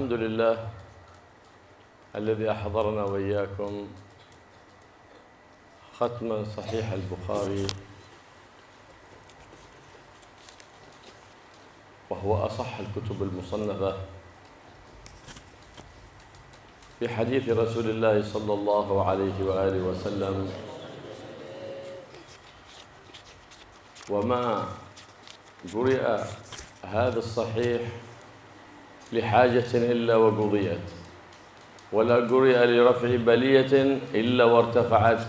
الحمد لله الذي أحضرنا وإياكم ختم صحيح البخاري، وهو أصح الكتب المصنفة في حديث رسول الله صلى الله عليه وآله وسلم، وما قرئ هذا الصحيح لحاجة إلا وقضيت، ولا قرئ لرفع بلية إلا وارتفعت.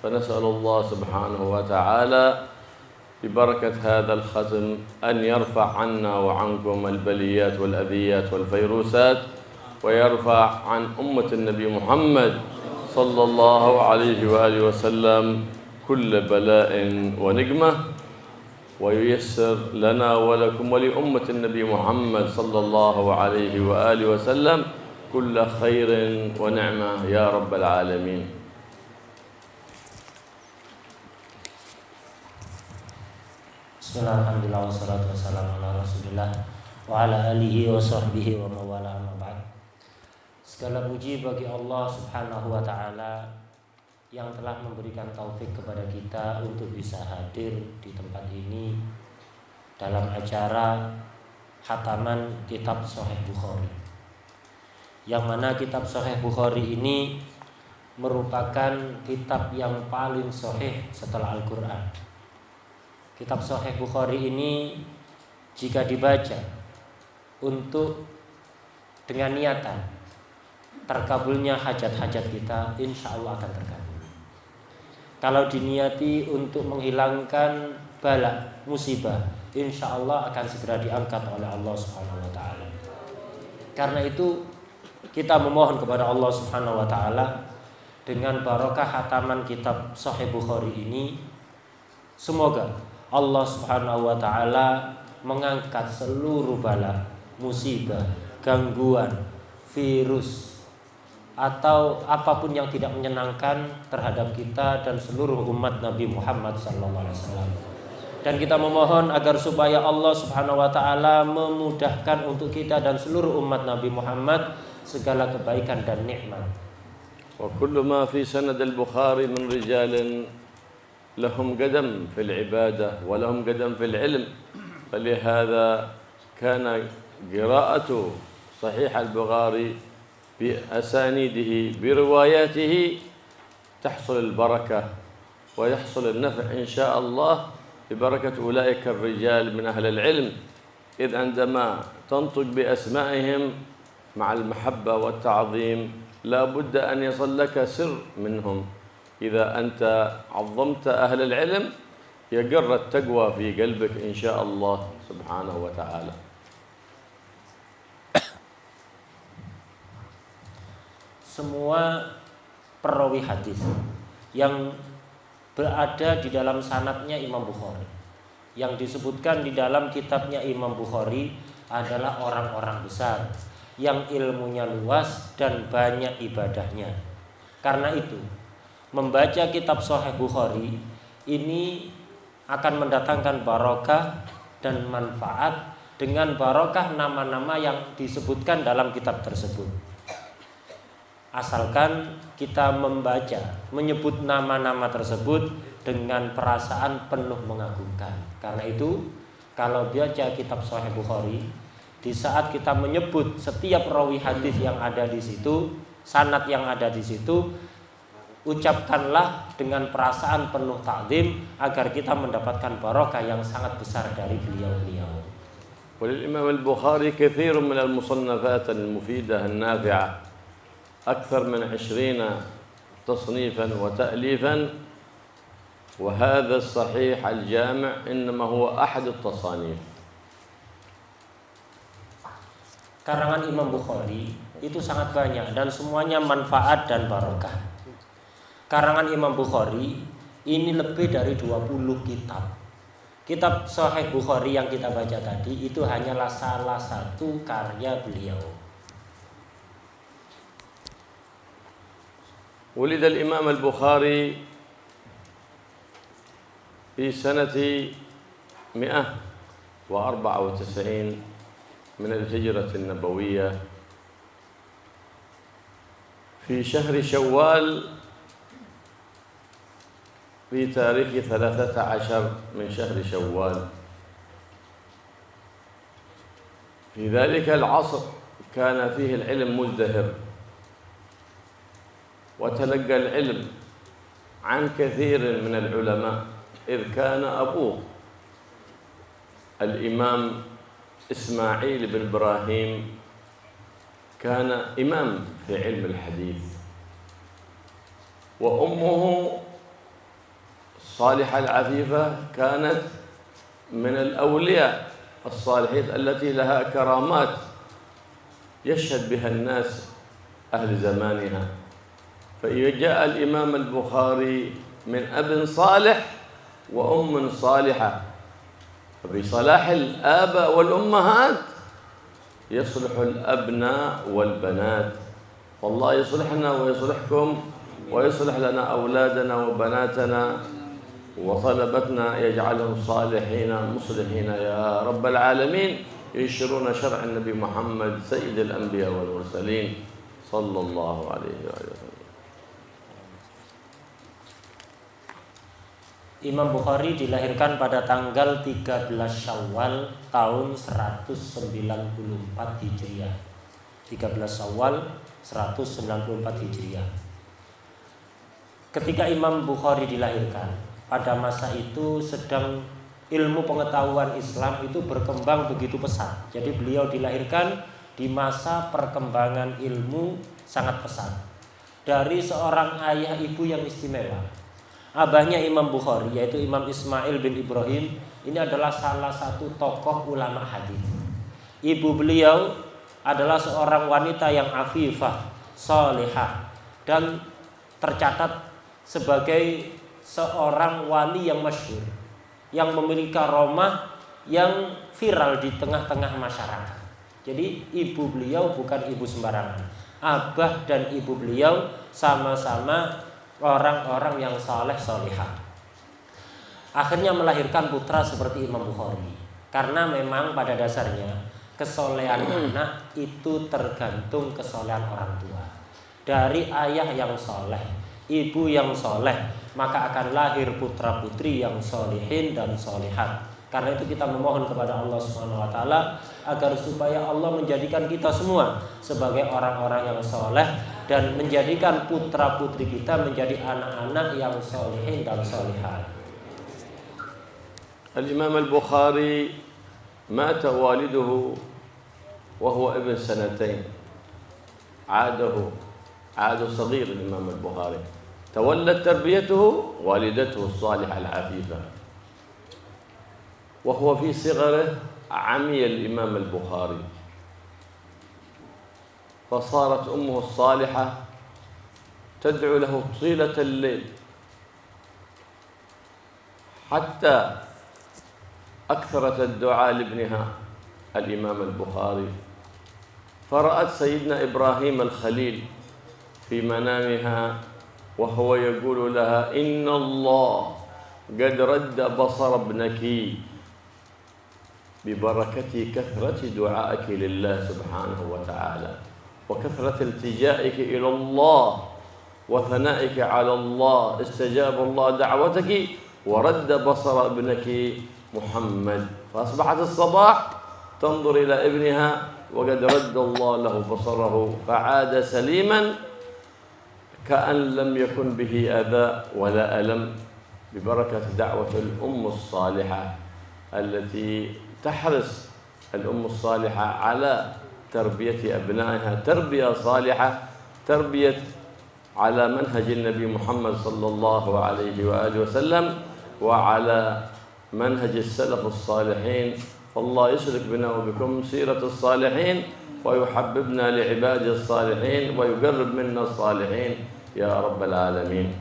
فنسأل الله سبحانه وتعالى ببركة هذا الختم أن يرفع عنا وعنكم البليات والأذيات والفيروسات، ويرفع عن أمة النبي محمد صلى الله عليه وآله وسلم كل بلاء ونقمة، وييسر لنا ولكم ولأمة النبي محمد صلى الله عليه وآله وسلم كل خير ونعمة يا رب العالمين. Bismillahirrahmanirrahim. Wassalatu wassalamu ala Rasulillah wa ala alihi wa sahbihi wa mawala amma ba'd. Segala puji bagi Allah Subhanahu wa taala yang telah memberikan taufik kepada kita untuk bisa hadir di tempat ini dalam acara khataman kitab Sahih Bukhari. Yang mana kitab Sahih Bukhari ini merupakan kitab yang paling sahih setelah Al-Qur'an. Kitab Sahih Bukhari ini jika dibaca untuk dengan niatan terkabulnya hajat-hajat kita, insya Allah akan terkabul. Kalau diniati untuk menghilangkan bala, musibah, insya Allah akan segera diangkat oleh Allah Subhanahu wa taala. Karena itu kita memohon kepada Allah Subhanahu wa taala dengan barokah khataman kitab Sahih Bukhari ini, semoga Allah Subhanahu wa taala mengangkat seluruh bala, musibah, gangguan, virus atau apapun yang tidak menyenangkan terhadap kita dan seluruh umat Nabi Muhammad sallallahu alaihi wasallam. Dan kita memohon agar supaya Allah Subhanahu wa taala memudahkan untuk kita dan seluruh umat Nabi Muhammad segala kebaikan dan nikmat. Wa kullu ma fi sanad al-Bukhari min rijalin لهم قدم في العبادة ولهم قدم في العلم، فلهذا كان قراءة صحيح البخاري بأسانيده برواياته تحصل البركة ويحصل النفع إن شاء الله ببركة أولئك الرجال من أهل العلم، إذ عندما تنطق بأسمائهم مع المحبة والتعظيم لا بد أن يصل لك سر منهم. إذا أنت عظمت أهل العلم يقر التقوى في قلبك إن شاء الله سبحانه وتعالى. Semua perawi hadis yang berada di dalam sanadnya Imam Bukhari, yang disebutkan di dalam kitabnya Imam Bukhari adalah orang-orang besar yang ilmunya luas dan banyak ibadahnya. Karena itu membaca kitab Sahih Bukhari ini akan mendatangkan barokah dan manfaat dengan barokah nama-nama yang disebutkan dalam kitab tersebut. Asalkan kita membaca, menyebut nama-nama tersebut dengan perasaan penuh mengagumkan. Karena itu, kalau baca kitab Sahih Bukhari, di saat kita menyebut setiap rawi hadis yang ada di situ, sanad yang ada di situ, ucapkanlah dengan perasaan penuh ta'zim agar kita mendapatkan barokah yang sangat besar dari beliau-beliau. وللإمام البخاري كثير من المصنفات المفيدة النافعة، أكثر من 20 تصنيفا وتأليفا، وهذا الصحيح الجامع إنما هو أحد التصانيف. Karangan Imam Bukhari itu sangat banyak dan semuanya manfaat dan barokah. Karangan Imam Bukhari ini lebih dari 20 kitab. Kitab Sahih Bukhari yang kita baca tadi itu hanyalah salah satu karya beliau. ولد الإمام البخاري في سنة 194 من الهجرة النبوية في شهر شوال في تاريخ 13 من شهر شوال. في ذلك العصر كان فيه العلم مزدهر، وتلقى العلم عن كثير من العلماء، إذ كان أبوه الإمام إسماعيل بن إبراهيم كان إمام في علم الحديث، وأمه صالحة العفيفة كانت من الأولياء الصالحين التي لها كرامات يشهد بها الناس أهل زمانها. فإذا جاء الإمام البخاري من أب صالح وأم صالحة، فبصلاح الآباء والأمهات يصلح الأبناء والبنات. والله يصلحنا ويصلحكم ويصلح لنا أولادنا وبناتنا وطلبتنا، يجعلهم صالحين مصلحين يا رب العالمين، ينشرون شرع النبي محمد سيد الأنبياء والمرسلين صلى الله عليه وسلم. Imam Bukhari dilahirkan pada tanggal 13 Syawal tahun 194 Hijriah. 13 Syawal 194 Hijriah. Ketika Imam Bukhari dilahirkan, pada masa itu sedang ilmu pengetahuan Islam itu berkembang begitu pesat. Jadi beliau dilahirkan di masa perkembangan ilmu sangat pesat dari seorang ayah ibu yang istimewa. Abahnya Imam Bukhari yaitu Imam Ismail bin Ibrahim ini adalah salah satu tokoh ulama hadis. Ibu beliau adalah seorang wanita yang afifah, salihah, dan tercatat sebagai seorang wali yang masyhur, yang memiliki karomah yang viral di tengah-tengah masyarakat. Jadi ibu beliau bukan ibu sembarangan. Abah dan ibu beliau sama-sama orang-orang yang saleh salihah. Akhirnya melahirkan putra seperti Imam Bukhari. Karena memang pada dasarnya kesolehan anak itu tergantung kesolehan orang tua. Dari ayah yang soleh, ibu yang soleh, maka akan lahir putra putri yang solihin dan solihat. Karena itu kita memohon kepada Allah Subhanahu wa taala agar supaya Allah menjadikan kita semua sebagai orang-orang yang soleh dan menjadikan putra putri kita menjadi anak-anak yang solihin dan solihat. Al-Imam Al-Bukhari mata waliduhu wa huwa ibn sanatain. عاد صغير الإمام البخاري. تولت تربيته والدته الصالحة العفيفة. وهو في صغره عمي الإمام البخاري، فصارت أمه الصالحة تدعو له طيلة الليل حتى أكثرت الدعاء لابنها الإمام البخاري، فرأت سيدنا إبراهيم الخليل في منامها وهو يقول لها إن الله قد رد بصر ابنك ببركة كثرة دعائك لله سبحانه وتعالى وكثرة التجائك إلى الله وثنائك على الله، استجاب الله دعوتك ورد بصر ابنك محمد. فأصبحت الصباح تنظر إلى ابنها وقد رد الله له بصره فعاد سليما كأن لم يكن به أذى ولا ألم، ببركة دعوة الأم الصالحة التي تحرص الأم الصالحة على تربية أبنائها تربية صالحة، تربية على منهج النبي محمد صلى الله عليه وآله وسلم وعلى منهج السلف الصالحين. فالله يسلك بنا وبكم سيرة الصالحين ويحببنا لعباده الصالحين ويقرب منا الصالحين يا رب العالمين.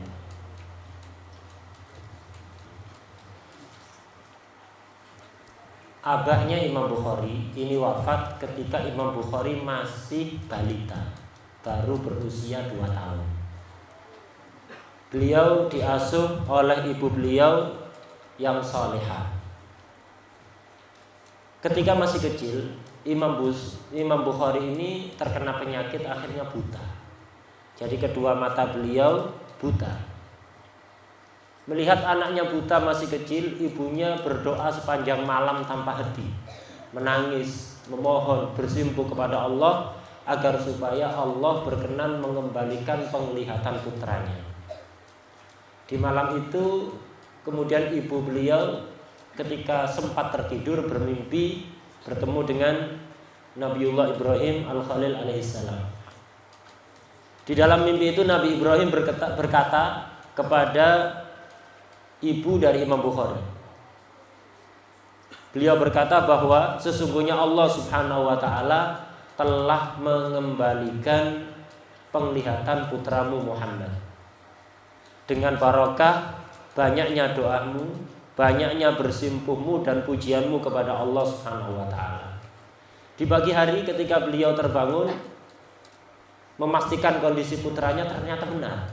Abahnya Imam Bukhari ini wafat ketika Imam Bukhari masih balita, baru berusia 2 tahun. Beliau diasuh oleh ibu beliau yang salihah. Ketika masih kecil, Imam Bukhari ini terkena penyakit, akhirnya buta. Jadi kedua mata beliau buta. Melihat anaknya buta masih kecil, ibunya berdoa sepanjang malam tanpa henti, menangis, memohon, bersimpuh kepada Allah agar supaya Allah berkenan mengembalikan penglihatan putranya. Di malam itu kemudian ibu beliau ketika sempat tertidur bermimpi bertemu dengan Nabiullah Ibrahim Al-Khalil alaihissalam. Di dalam mimpi itu Nabi Ibrahim berkata kepada ibu dari Imam Bukhari. Beliau berkata bahwa sesungguhnya Allah Subhanahu wa taala telah mengembalikan penglihatan putramu Muhammad. Dengan barokah banyaknya doamu, banyaknya bersimpuhmu dan pujianmu kepada Allah Subhanahu wa taala. Di pagi hari ketika beliau terbangun memastikan kondisi putranya, ternyata benar.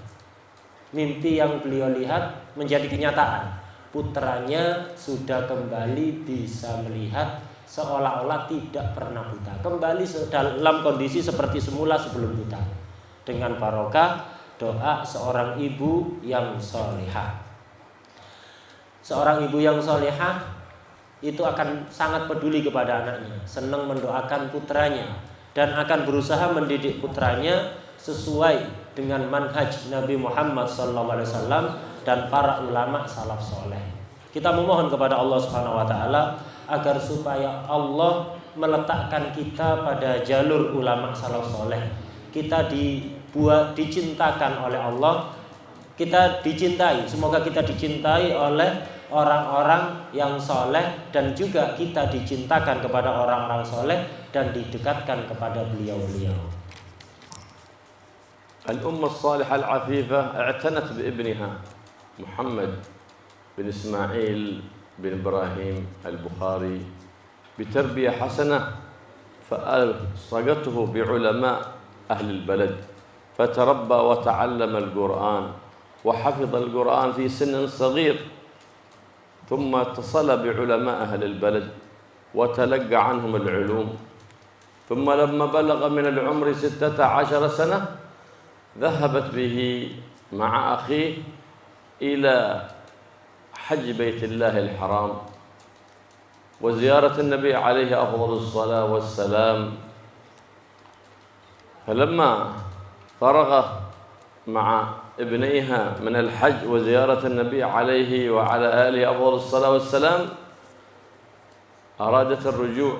Mimpi yang beliau lihat menjadi kenyataan. Putranya sudah kembali bisa melihat seolah-olah tidak pernah buta. Kembali dalam kondisi seperti semula sebelum buta. Dengan barokah doa seorang ibu yang solehah. Seorang ibu yang solehah itu akan sangat peduli kepada anaknya, senang mendoakan putranya, dan akan berusaha mendidik putranya sesuai dengan manhaj Nabi Muhammad SAW dan para ulama salaf soleh. Kita memohon kepada Allah Subhanahu wa taala agar supaya Allah meletakkan kita pada jalur ulama salaf soleh. Kita dicintakan oleh Allah, kita dicintai. Semoga kita dicintai oleh orang-orang yang soleh dan juga kita dicintakan kepada orang-orang soleh dan didekatkan kepada beliau-beliau. الأم الصالحة العفيفة اعتنت بابنها محمد بن إسماعيل بن إبراهيم البخاري بتربية حسنة فألصقته بعلماء أهل البلد فتربى وتعلم القرآن وحفظ القرآن في سن صغير ثم اتصل بعلماء أهل البلد وتلقى عنهم العلوم ثم لما بلغ من العمر 16 سنة ذهبت به مع أخيه إلى حج بيت الله الحرام وزيارة النبي عليه أفضل الصلاة والسلام. فلما فرغ مع ابنيها من الحج وزيارة النبي عليه وعلى آله أفضل الصلاة والسلام أرادت الرجوع،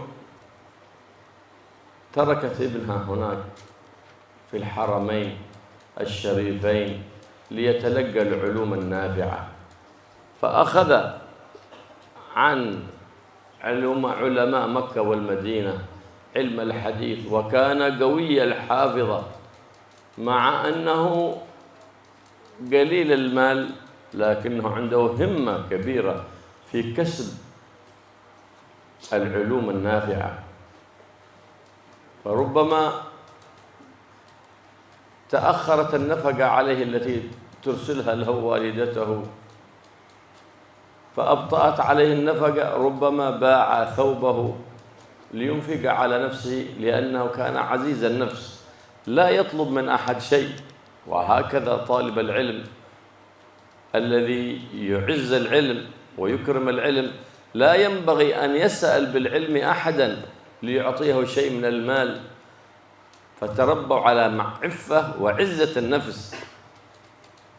تركت ابنها هناك في الحرمين الشريفين ليتلقى العلوم النافعة، فأخذ عن علماء مكة والمدينة علم الحديث وكان قوي الحافظة مع أنه قليل المال لكنه عنده همة كبيرة في كسب العلوم النافعة. فربما تأخرت النفقة عليه التي ترسلها له والدته فأبطأت عليه النفقة، ربما باع ثوبه لينفق على نفسه لأنه كان عزيز النفس لا يطلب من أحد شيء. وهكذا طالب العلم الذي يعز العلم ويكرم العلم لا ينبغي أن يسأل بالعلم أحدا ليعطيه شيء من المال، فتربوا على عفة وعزة النفس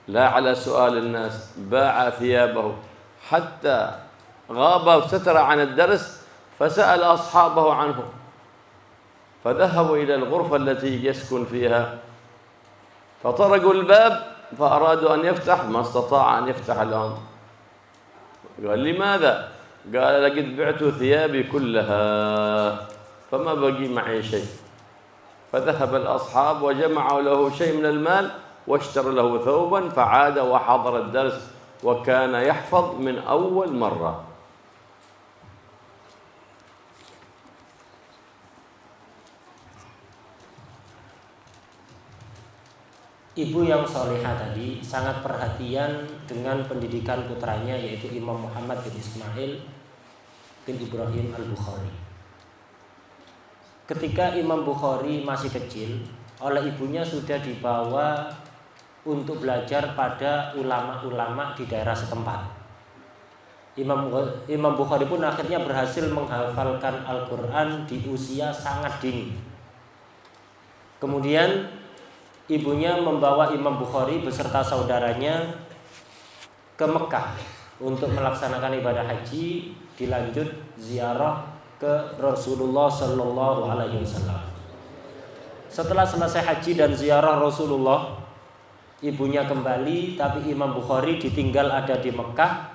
لا على سؤال الناس. باع ثيابه حتى غاب وستر عن الدرس فسأل أصحابه عنه، فذهبوا إلى الغرفة التي يسكن فيها فطرقوا الباب فأرادوا أن يفتح، ما استطاع أن يفتح الآن. قال لماذا؟ قال لقد بعت ثيابي كلها فما بقي معي شيء. فذهب الأصحاب وجمعوا له شيء من المال واشتروا له ثوبا فعاد وحضر الدرس وكان يحفظ من أول مرة. Ibu yang solehah tadi sangat perhatian dengan pendidikan putranya, yaitu Imam Muhammad bin Ismail bin Ibrahim Al-Bukhari. Ketika Imam Bukhari masih kecil, oleh ibunya sudah dibawa untuk belajar pada ulama-ulama di daerah setempat. Imam Bukhari pun akhirnya berhasil menghafalkan Al-Quran di usia sangat dini. Kemudian ibunya membawa Imam Bukhari beserta saudaranya ke Mekah untuk melaksanakan ibadah haji, dilanjut ziarah ke Rasulullah Sallallahu Alaihi Wasallam. Setelah selesai haji dan ziarah Rasulullah, ibunya kembali, tapi Imam Bukhari ditinggal ada di Mekah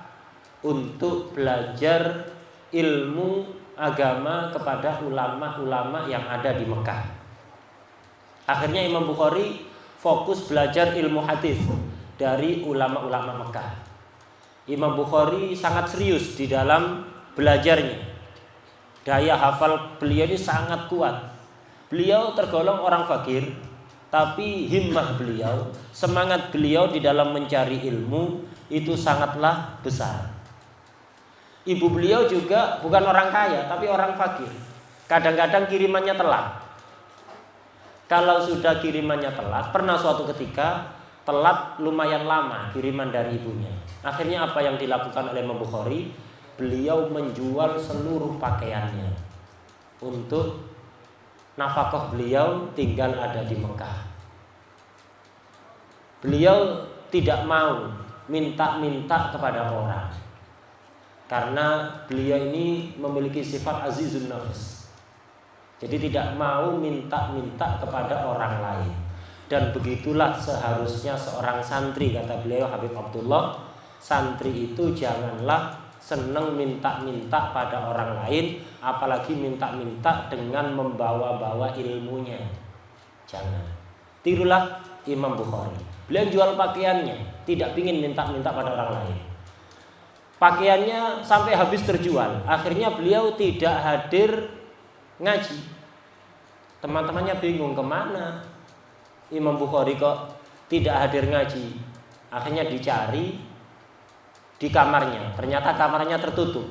untuk belajar ilmu agama kepada ulama-ulama yang ada di Mekah. Akhirnya Imam Bukhari fokus belajar ilmu hadis dari ulama-ulama Mekah. Imam Bukhari sangat serius di dalam belajarnya. Daya hafal beliau ini sangat kuat. Beliau tergolong orang fakir, tapi himmah beliau, semangat beliau di dalam mencari ilmu itu sangatlah besar. Ibu beliau juga bukan orang kaya, tapi orang fakir. Kadang-kadang kirimannya telat. Kalau sudah kirimannya telat, pernah suatu ketika telat lumayan lama kiriman dari ibunya. Akhirnya apa yang dilakukan oleh Imam Bukhari? Beliau menjual seluruh pakaiannya untuk nafkah beliau tinggal ada di Mekah. Beliau tidak mau minta-minta kepada orang, karena beliau ini memiliki sifat azizun nafs. Jadi tidak mau minta-minta kepada orang lain. Dan begitulah seharusnya seorang santri, kata beliau Habib Abdullah. Santri itu janganlah senang minta-minta pada orang lain, apalagi minta-minta dengan membawa-bawa ilmunya. Jangan. Tirulah Imam Bukhari. Beliau jual pakaiannya, tidak ingin minta-minta pada orang lain. Pakaiannya sampai habis terjual. Akhirnya beliau tidak hadir ngaji. Teman-temannya bingung, kemana Imam Bukhari kok tidak hadir ngaji. Akhirnya dicari di kamarnya, ternyata kamarnya tertutup.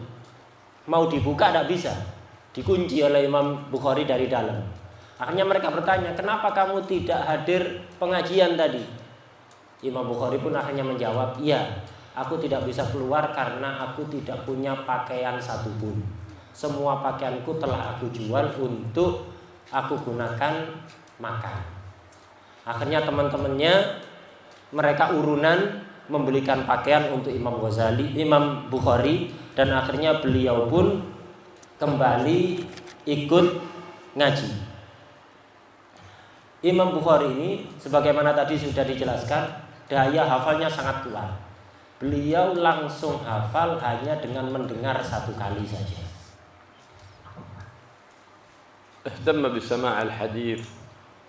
Mau dibuka tidak bisa, dikunci oleh Imam Bukhari dari dalam. Akhirnya mereka bertanya, kenapa kamu tidak hadir pengajian tadi? Imam Bukhari pun akhirnya menjawab, iya, aku tidak bisa keluar karena aku tidak punya pakaian satupun. Semua pakaianku telah aku jual untuk aku gunakan makan. Akhirnya teman-temannya mereka urunan membelikan pakaian untuk Imam Bukhari, dan akhirnya beliau pun kembali ikut ngaji. Imam Bukhari ini sebagaimana tadi sudah dijelaskan, daya hafalnya sangat kuat. Beliau langsung hafal hanya dengan mendengar satu kali saja. اهتم بسماع الحديث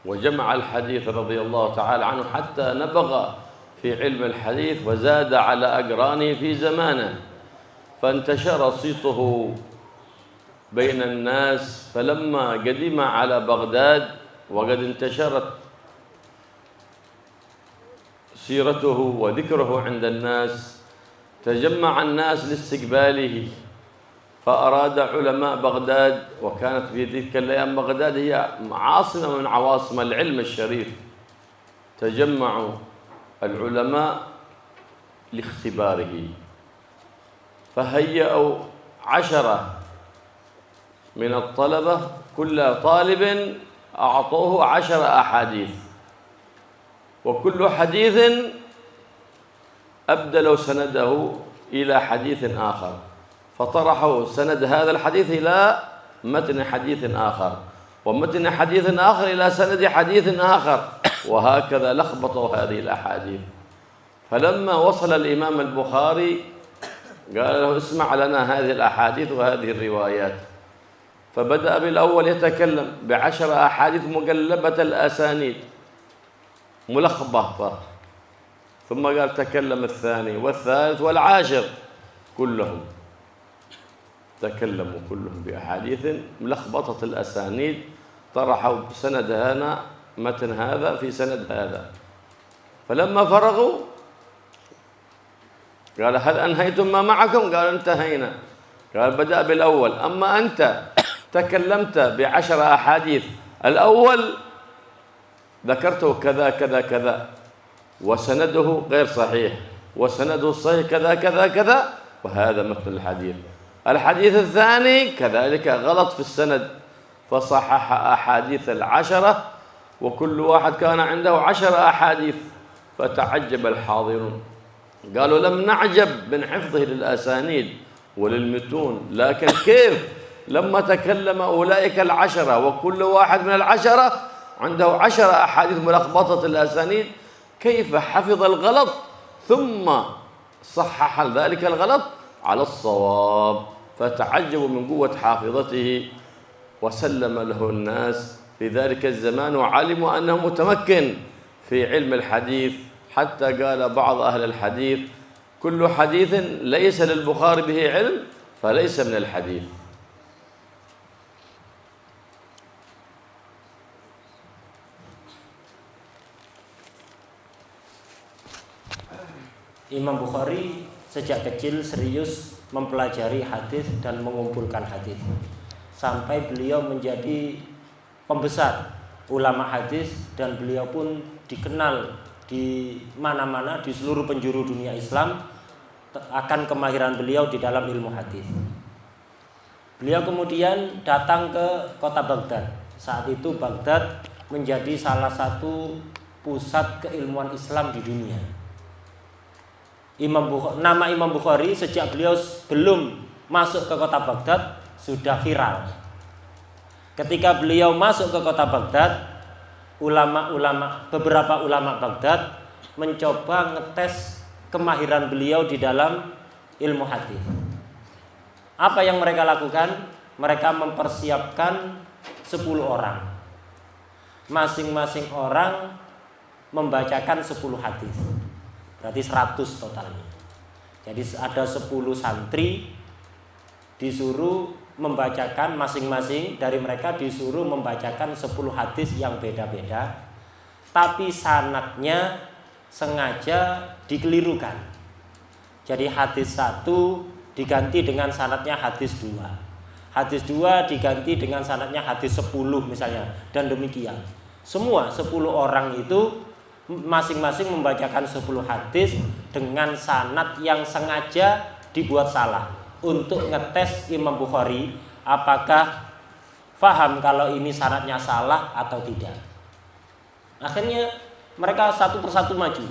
وجمع الحديث رضي الله تعالى عنه حتى نبغ في علم الحديث وزاد على أقرانه في زمانه، فانتشر صيته بين الناس. فلما قدم على بغداد وقد انتشرت سيرته وذكره عند الناس، تجمع الناس لاستقباله، فأراد علماء بغداد، وكانت في تلك الأيام بغداد هي عاصمة من عواصم العلم الشريف، تجمعوا العلماء لاختباره، فهيأوا 10 من الطلبة، كل طالب أعطوه 10 أحاديث، وكل حديث أبدلوا سنده إلى حديث آخر، فطرحوا سند هذا الحديث إلى متن حديث آخر، ومتن حديث آخر إلى سند حديث آخر، وهكذا لخبطوا هذه الأحاديث. فلما وصل الإمام البخاري قال له اسمع لنا هذه الأحاديث وهذه الروايات، فبدأ بالأول يتكلم ب10 أحاديث مقلبة الأسانيد ملخبطة، ثم قال تكلم الثاني والثالث والعاشر، كلهم تكلموا كلهم بأحاديث ملخبطة الأسانيد، طرحوا سند هنا متن هذا في سند هذا. فلما فرغوا قال هل أنهيتم ما معكم؟ قال انتهينا. قال بدأ بالأول، أما أنت تكلمت ب10 أحاديث، الأول ذكرته كذا كذا كذا وسنده غير صحيح وسنده الصحيح كذا كذا كذا، وهذا مثل الحديث. الحديث الثاني كذلك غلط في السند، فصحح أحاديث 10 وكل واحد كان عنده 10 أحاديث، فتعجب الحاضرون قالوا لم نعجب من حفظه للأسانيد وللمتون، لكن كيف لما تكلم أولئك 10 وكل واحد من 10 عنده 10 أحاديث ملخبطة الأسانيد، كيف حفظ الغلط ثم صحح ذلك الغلط على الصواب؟ فتعجبوا من قوة حافظته، وسلم له الناس في ذلك الزمان وعلموا أنه متمكن في علم الحديث، حتى قال بعض أهل الحديث كل حديث ليس للبخاري به علم فليس من الحديث. Imam Bukhari sejak kecil serius mempelajari hadis dan mengumpulkan hadis sampai beliau menjadi pembesar ulama hadis, dan beliau pun dikenal di mana-mana di seluruh penjuru dunia Islam akan kemahiran beliau di dalam ilmu hadis. Beliau kemudian datang ke kota Baghdad. Saat itu Baghdad menjadi salah satu pusat keilmuan Islam di dunia. Nama Imam Bukhari sejak beliau belum masuk ke kota Baghdad sudah viral. Ketika beliau masuk ke kota Baghdad, beberapa ulama Baghdad mencoba ngetes kemahiran beliau di dalam ilmu hadis. Apa yang mereka lakukan? Mereka mempersiapkan 10 orang. Masing-masing orang membacakan 10 hadis. Berarti 100 totalnya. Jadi ada 10 santri disuruh membacakan, masing-masing dari mereka disuruh membacakan 10 hadis yang beda-beda, tapi sanadnya sengaja dikelirukan. Jadi hadis 1 diganti dengan sanadnya hadis 2, hadis 2 diganti dengan sanadnya hadis 10 misalnya, dan demikian. Semua 10 orang itu masing-masing membacakan 10 hadis dengan sanad yang sengaja dibuat salah untuk ngetes Imam Bukhari apakah faham kalau ini sanadnya salah atau tidak. Akhirnya mereka satu persatu maju.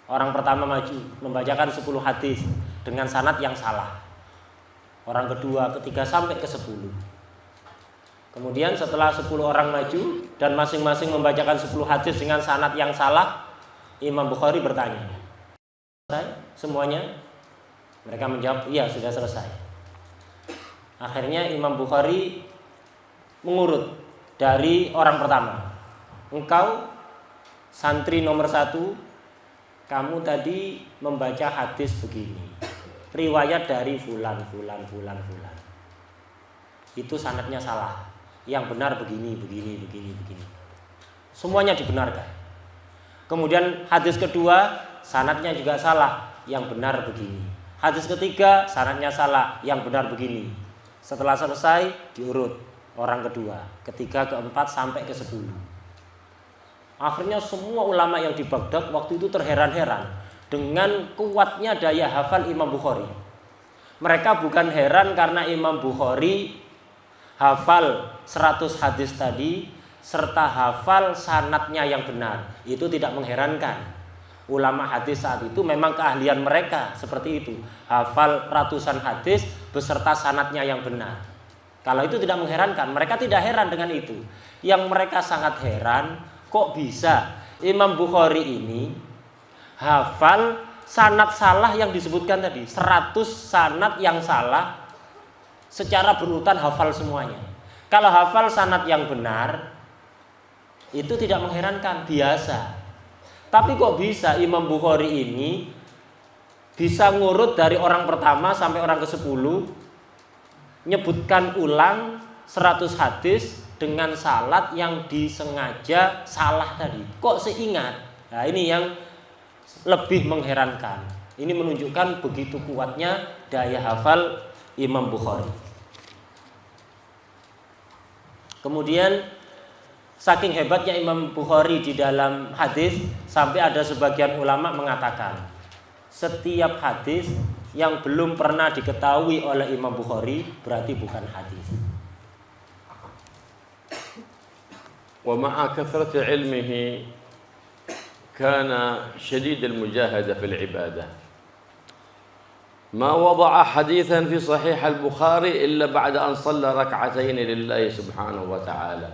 Orang pertama maju membacakan 10 hadis dengan sanad yang salah. Orang kedua, ketiga sampai ke 10. Kemudian setelah 10 orang maju dan masing-masing membacakan 10 hadis dengan sanad yang salah, Imam Bukhari bertanya, "Selesai semuanya?" Mereka menjawab, "Iya, sudah selesai." Akhirnya Imam Bukhari mengurut dari orang pertama. "Engkau santri nomor 1, kamu tadi membaca hadis begini, riwayat dari fulan. Itu sanadnya salah. Yang benar begini. Semuanya dibenarkan. Kemudian hadis kedua, sanadnya juga salah. Yang benar begini. Hadis ketiga, sanadnya salah. Yang benar begini. Setelah selesai, diurut orang kedua, ketiga, keempat, sampai ke 10. Akhirnya semua ulama yang di Baghdad waktu itu terheran-heran dengan kuatnya daya hafal Imam Bukhari. Mereka bukan heran karena Imam Bukhari hafal 100 hadis tadi serta hafal sanadnya yang benar. Itu tidak mengherankan. Ulama hadis saat itu memang keahlian mereka seperti itu, hafal ratusan hadis beserta sanadnya yang benar. Kalau itu tidak mengherankan, mereka tidak heran dengan itu. Yang mereka sangat heran, kok bisa Imam Bukhari ini hafal sanad salah yang disebutkan tadi, 100 sanad yang salah secara berurutan hafal semuanya. Kalau hafal sanad yang benar itu tidak mengherankan, biasa. Tapi kok bisa Imam Bukhari ini bisa ngurut dari orang pertama sampai orang ke-10, nyebutkan ulang 100 hadis dengan sanad yang disengaja salah tadi. Kok seingat? Nah, ini yang lebih mengherankan. Ini menunjukkan begitu kuatnya daya hafal Imam Bukhari. Kemudian Saking hebatnya Imam Bukhari di dalam hadis, sampai ada sebagian ulama mengatakan setiap hadis yang belum pernah diketahui oleh Imam Bukhari berarti bukan hadis. ومع كثرة علمه كان شديد المجاهدة في العبادة ما وضع حديثا في صحيح البخاري إلا بعد أن صلى ركعتين لله سبحانه وتعالى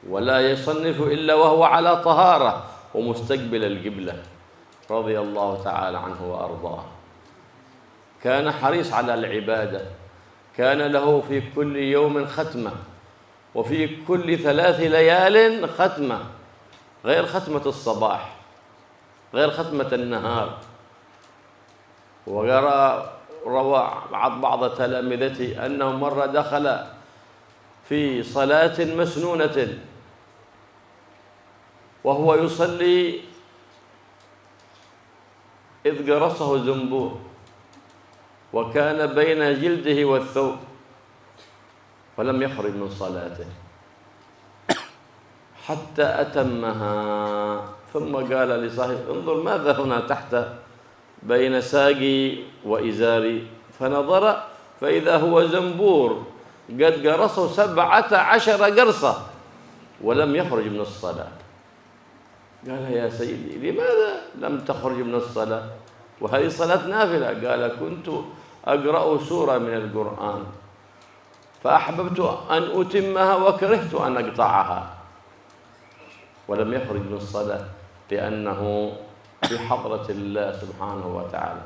ولا يصنف إلا وهو على طهارة ومستقبل القبلة رضي الله تعالى عنه وأرضاه. كان حريص على العبادة، كان له في كل يوم ختمة وفي كل 3 ليال ختمة غير ختمة الصباح غير ختمة النهار. روى بعض تلامذته أنه مرة دخل في صلاة مسنونة وهو يصلي إذ جرسه زنبور وكان بين جلده والثوب فلم يخرج من صلاته حتى أتمها ثم قال لصاحبه انظر ماذا هنا تحت بين ساقي وإزاري فنظر فإذا هو زنبور قد قرصه 17 قرصة ولم يخرج من الصلاة. قال يا سيدي لماذا لم تخرج من الصلاة وهذه صلاة نافلة؟ قال كنت أقرأ سورة من القرآن فأحببت أن أتمها وكرهت أن أقطعها ولم يخرج من الصلاة لأنه في حضرة الله سبحانه وتعالى.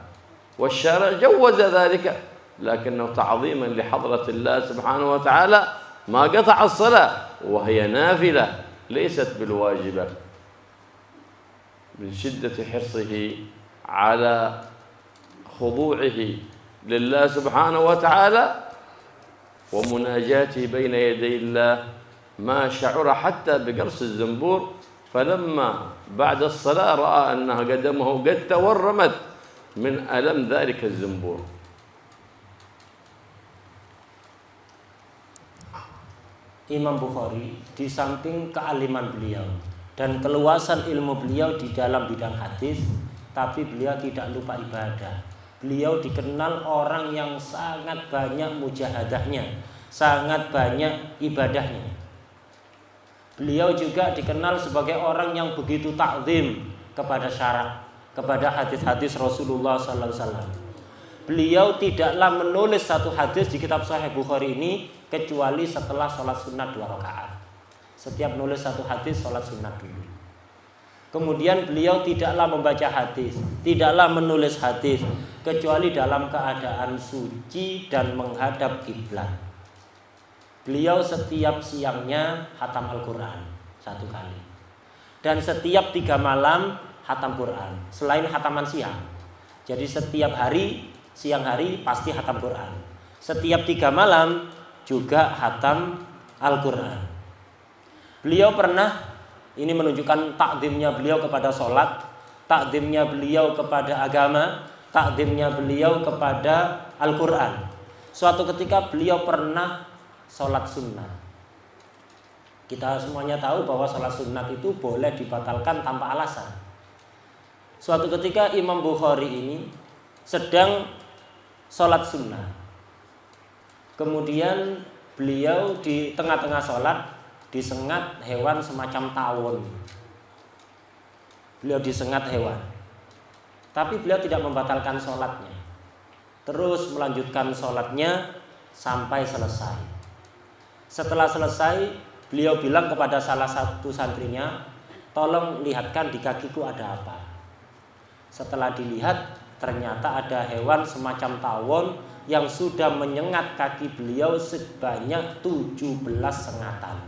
والشارع جوز ذلك لكنه تعظيما لحضرة الله سبحانه وتعالى ما قطع الصلاة وهي نافلة ليست بالواجبة من شدة حرصه على خضوعه لله سبحانه وتعالى ومناجاته بين يدي الله ما شعر حتى بقرص الزنبور فلما بعد الصلاة رأى أن قدمه قد تورمت من ألم ذلك الزنبور. Imam Bukhari di samping kealiman beliau dan keluasan ilmu beliau di dalam bidang hadis, tapi beliau tidak lupa ibadah. Beliau dikenal orang yang sangat banyak mujahadahnya, sangat banyak ibadahnya. Beliau juga dikenal sebagai orang yang begitu takzim kepada syarak, kepada hadis-hadis Rasulullah sallallahu alaihi wasallam. Beliau tidaklah menulis satu hadis di kitab Sahih Bukhari ini kecuali setelah sholat sunat 2 rakaat. Setiap nulis satu hadis sholat sunat dulu. Kemudian beliau tidaklah membaca hadis, tidaklah menulis hadis kecuali dalam keadaan suci dan menghadap kiblat. Beliau setiap siangnya khatam Al-Quran 1 kali. Dan setiap 3 malam khatam Quran, selain khataman siang. Jadi setiap hari, siang hari pasti khatam Quran. Setiap 3 malam juga khatam Al-Quran. Beliau pernah, ini menunjukkan takdimnya beliau kepada sholat, takdimnya beliau kepada agama, takdimnya beliau kepada Al-Quran. Suatu ketika beliau pernah sholat sunnah. Kita semuanya tahu bahwa sholat sunnah itu boleh dibatalkan tanpa alasan. Suatu ketika Imam Bukhari ini sedang sholat sunnah. Kemudian beliau di tengah-tengah sholat disengat hewan semacam tawon. Beliau disengat hewan, tapi beliau tidak membatalkan sholatnya. Terus melanjutkan sholatnya sampai selesai. Setelah selesai, beliau bilang kepada salah satu santrinya, tolong lihatkan di kakiku ada apa. Setelah dilihat, ternyata ada hewan semacam tawon yang sudah menyengat kaki beliau sebanyak 17 sengatan.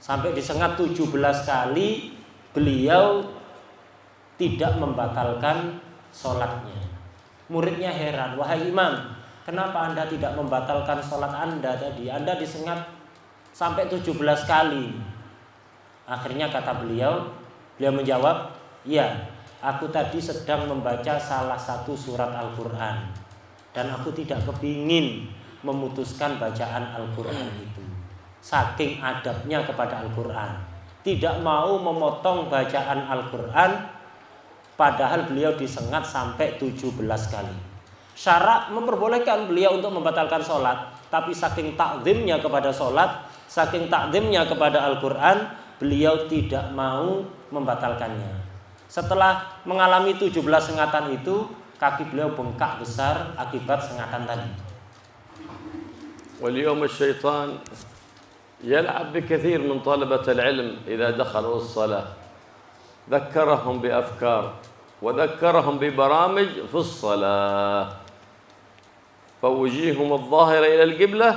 Sampai disengat 17 kali, beliau tidak membatalkan sholatnya. Muridnya heran, wahai imam, kenapa anda tidak membatalkan sholat anda tadi? Anda disengat sampai 17 kali. Akhirnya kata beliau menjawab, ya, aku tadi sedang membaca salah satu surat Al-Quran dan aku tidak kepingin memutuskan bacaan Al-Quran itu. saking adabnya kepada Al-Quran. Tidak mau memotong bacaan Al-Quran, padahal beliau disengat sampai 17 kali. Syarak memperbolehkan beliau untuk membatalkan sholat, tapi saking takzimnya kepada sholat, saking takzimnya kepada Al-Quran, beliau tidak mau membatalkannya. Setelah mengalami 17 sengatan itu, kaki beliau bengkak besar akibat sengatan tadi. واليوم الشيطان يلعب بكثير من طلبة العلم إذا دخلوا الصلاة، ذكرهم بأفكار وذكرهم ببرامج في الصلاة، فوجيههم الظاهرة إلى القبلة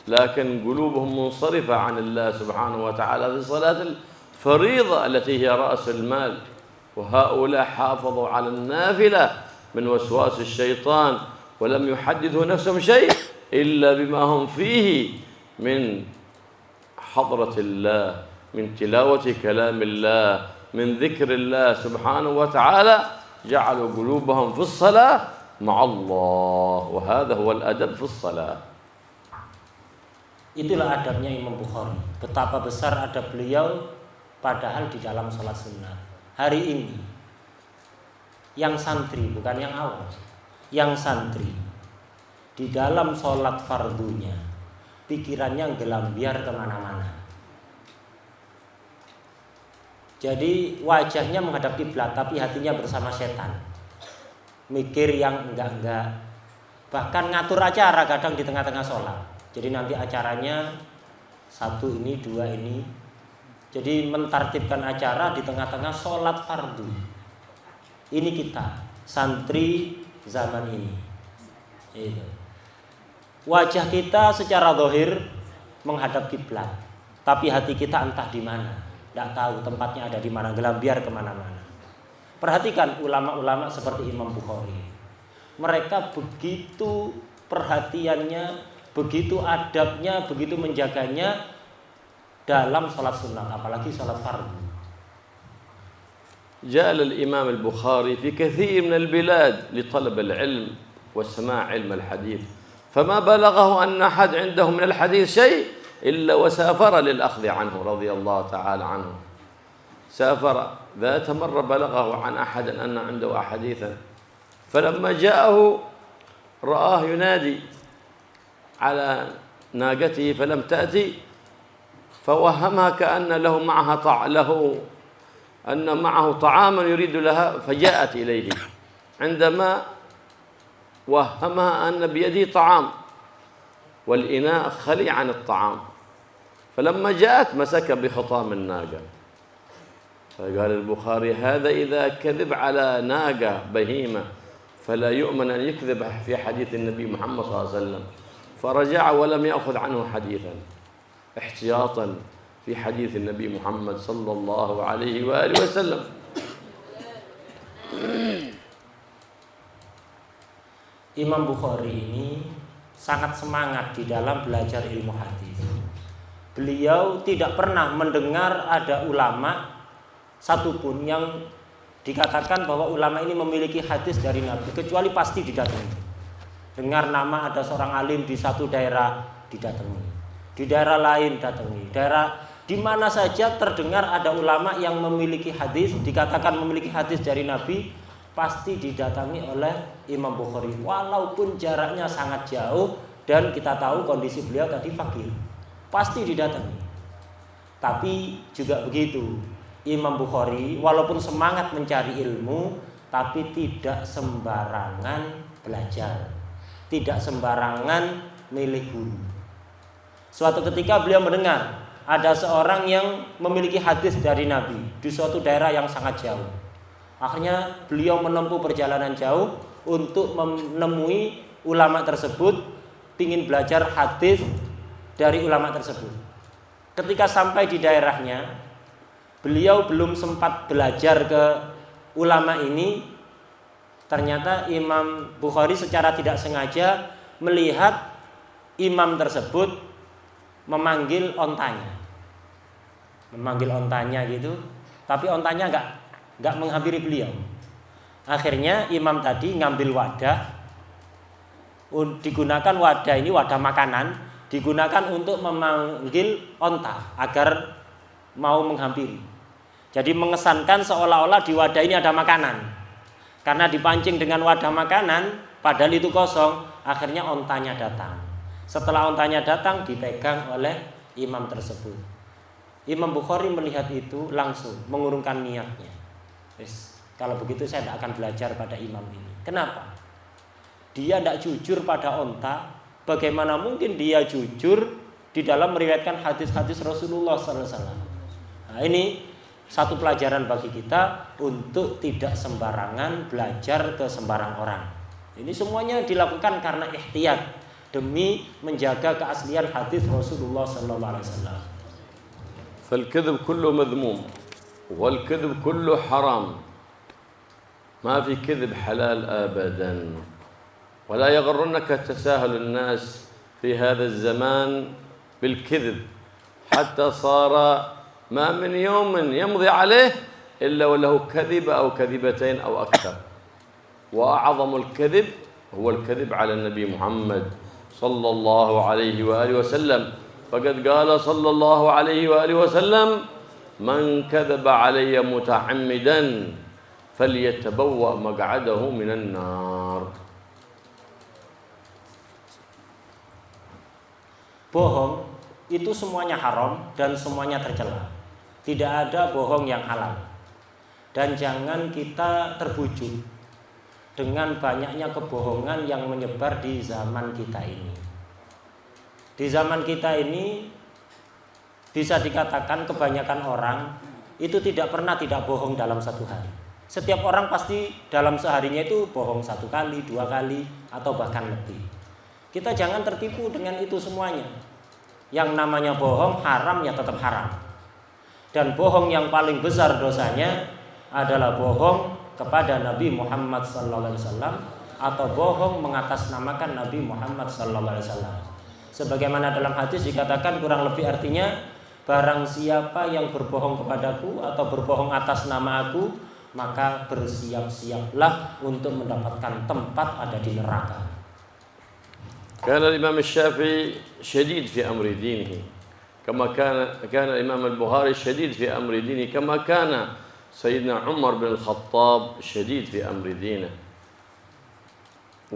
لكن قلوبهم منصرفة عن الله سبحانه وتعالى في صلاة الفريضة التي هي رأس المال. وهؤلاء حافظوا على النافلة من وسواس الشيطان ولم يحدثوا نفسهم شيء إلا بما هم فيه من حضرة الله، من تلاوة كلام الله، من ذكر الله سبحانه وتعالى، جعلوا قلوبهم في الصلاة مع الله، وهذا هو الأدب في الصلاة. Itulah adabnya Imam Bukhari. Betapa besar adab beliau padahal di dalam sholat sunnah. Hari ini yang santri, bukan yang awam, yang santri di dalam sholat fardunya pikirannya gelambiar kemana-mana. Jadi wajahnya menghadap kiblat tapi hatinya bersama setan, mikir yang enggak-enggak, bahkan ngatur acara kadang di tengah-tengah sholat. Jadi nanti acaranya satu ini, dua ini, jadi mentartibkan acara di tengah-tengah sholat fardu. Ini kita santri zaman ini. Itu. Wajah kita secara zahir menghadap kiblat, tapi hati kita entah di mana, tidak tahu tempatnya ada di mana, gelambiar kemana-mana. Perhatikan ulama-ulama seperti Imam Bukhari, mereka begitu perhatiannya, begitu adabnya, begitu menjaganya dalam sholat sunnah, apalagi sholat fardu. جاء الإمام البخاري في كثير من البلاد لطلب العلم وسماع علم الحديث، فما بلغه أن أحد عنده من الحديث شيء إلا وسافر للأخذ عنه رضي الله تعالى عنه. سافر ذات مرة بلغه عن أحد أن عنده أحاديثا، فلما جاءه رآه ينادي على ناقته فلم تأتي، فوهمها كأن له معها أن معه طعاما يريد لها، فجاءت إليه عندما وهمها أن بيده طعام والإناء خلي عن الطعام، فلما جاءت مسك بخطام الناقة، فقال البخاري هذا إذا كذب على ناقة بهيمة فلا يؤمن أن يكذب في حديث النبي محمد صلى الله عليه وسلم، فرجع ولم يأخذ عنه حديثا احتياطا في حديث النبي محمد صلى الله عليه وآله وسلم. Imam Bukhari ini sangat semangat di dalam belajar ilmu hadis. Beliau tidak pernah mendengar ada ulama satupun yang dikatakan bahwa ulama ini memiliki hadis dari Nabi, kecuali pasti didatangi. Dengar nama ada seorang alim di satu daerah, didatangi. Di daerah lain datangi. Daerah di mana saja terdengar ada ulama yang memiliki hadis, dikatakan memiliki hadis dari Nabi, pasti didatangi oleh Imam Bukhari, walaupun jaraknya sangat jauh dan kita tahu kondisi beliau tadi fakir, pasti didatangi. Tapi juga begitu, Imam Bukhari walaupun semangat mencari ilmu, tapi tidak sembarangan belajar, tidak sembarangan milih guru. Suatu ketika beliau mendengar ada seorang yang memiliki hadis dari Nabi di suatu daerah yang sangat jauh. Akhirnya beliau menempuh perjalanan jauh untuk menemui ulama tersebut, ingin belajar hadis dari ulama tersebut. Ketika sampai di daerahnya, beliau belum sempat belajar ke ulama ini. Ternyata Imam Bukhari secara tidak sengaja melihat imam tersebut memanggil ontanya. Memanggil ontanya gitu, tapi ontanya enggak menghampiri beliau. Akhirnya imam tadi ngambil wadah, digunakan wadah ini wadah makanan digunakan untuk memanggil onta agar mau menghampiri. Jadi mengesankan seolah-olah di wadah ini ada makanan. Karena dipancing dengan wadah makanan, padahal itu kosong, akhirnya ontanya datang. Setelah ontanya datang, dipegang oleh imam tersebut. Imam Bukhari melihat itu langsung mengurungkan niatnya. Kalau begitu saya tidak akan belajar pada imam ini. Kenapa? Dia tidak jujur pada onta. Bagaimana mungkin dia jujur di dalam meriwayatkan hadis-hadis Rasulullah SAW? Nah, ini satu pelajaran bagi kita untuk tidak sembarangan belajar ke sembarang orang. Ini semuanya dilakukan karena ihtiyat demi menjaga keaslian hadis Rasulullah SAW. فالكذب كله مذموم والكذب كله حرام. ما في كذب حلال أبدا. ولا يغرنك تساهل الناس في هذا الزمان بالكذب حتى صار ما من يوم يمضي عليه إلا وله كذبة أو كذبتين أو أكثر. وأعظم الكذب هو الكذب على النبي محمد صلى الله عليه وآله وسلم. فقد قال صلى الله عليه وآله وسلم: من كذب علي متعمدا فليتبوأ مقعده من النار. Bohong itu semuanya haram dan semuanya tercela. Tidak ada bohong yang halal. Dan jangan kita terbujuk dengan banyaknya kebohongan yang menyebar di zaman kita ini. Di zaman kita ini bisa dikatakan kebanyakan orang itu tidak pernah tidak bohong dalam satu hari. Setiap orang pasti dalam seharinya itu bohong 1 kali, 2 kali, atau bahkan lebih. Kita jangan tertipu dengan itu semuanya. Yang namanya bohong haram ya tetap haram. Dan bohong yang paling besar dosanya adalah bohong kepada Nabi Muhammad SAW atau bohong mengatasnamakan Nabi Muhammad SAW. Sebagaimana dalam hadis dikatakan kurang lebih artinya, barang siapa yang berbohong kepadaku atau berbohong atas nama aku, maka bersiap-siaplah untuk mendapatkan tempat ada di neraka. كان الإمام الشافعي شديد في أمر دينه كما كان الإمام البخاري شديد في أمر دينه كما كان سيدنا عمر بن الخطاب شديد في أمر دينه.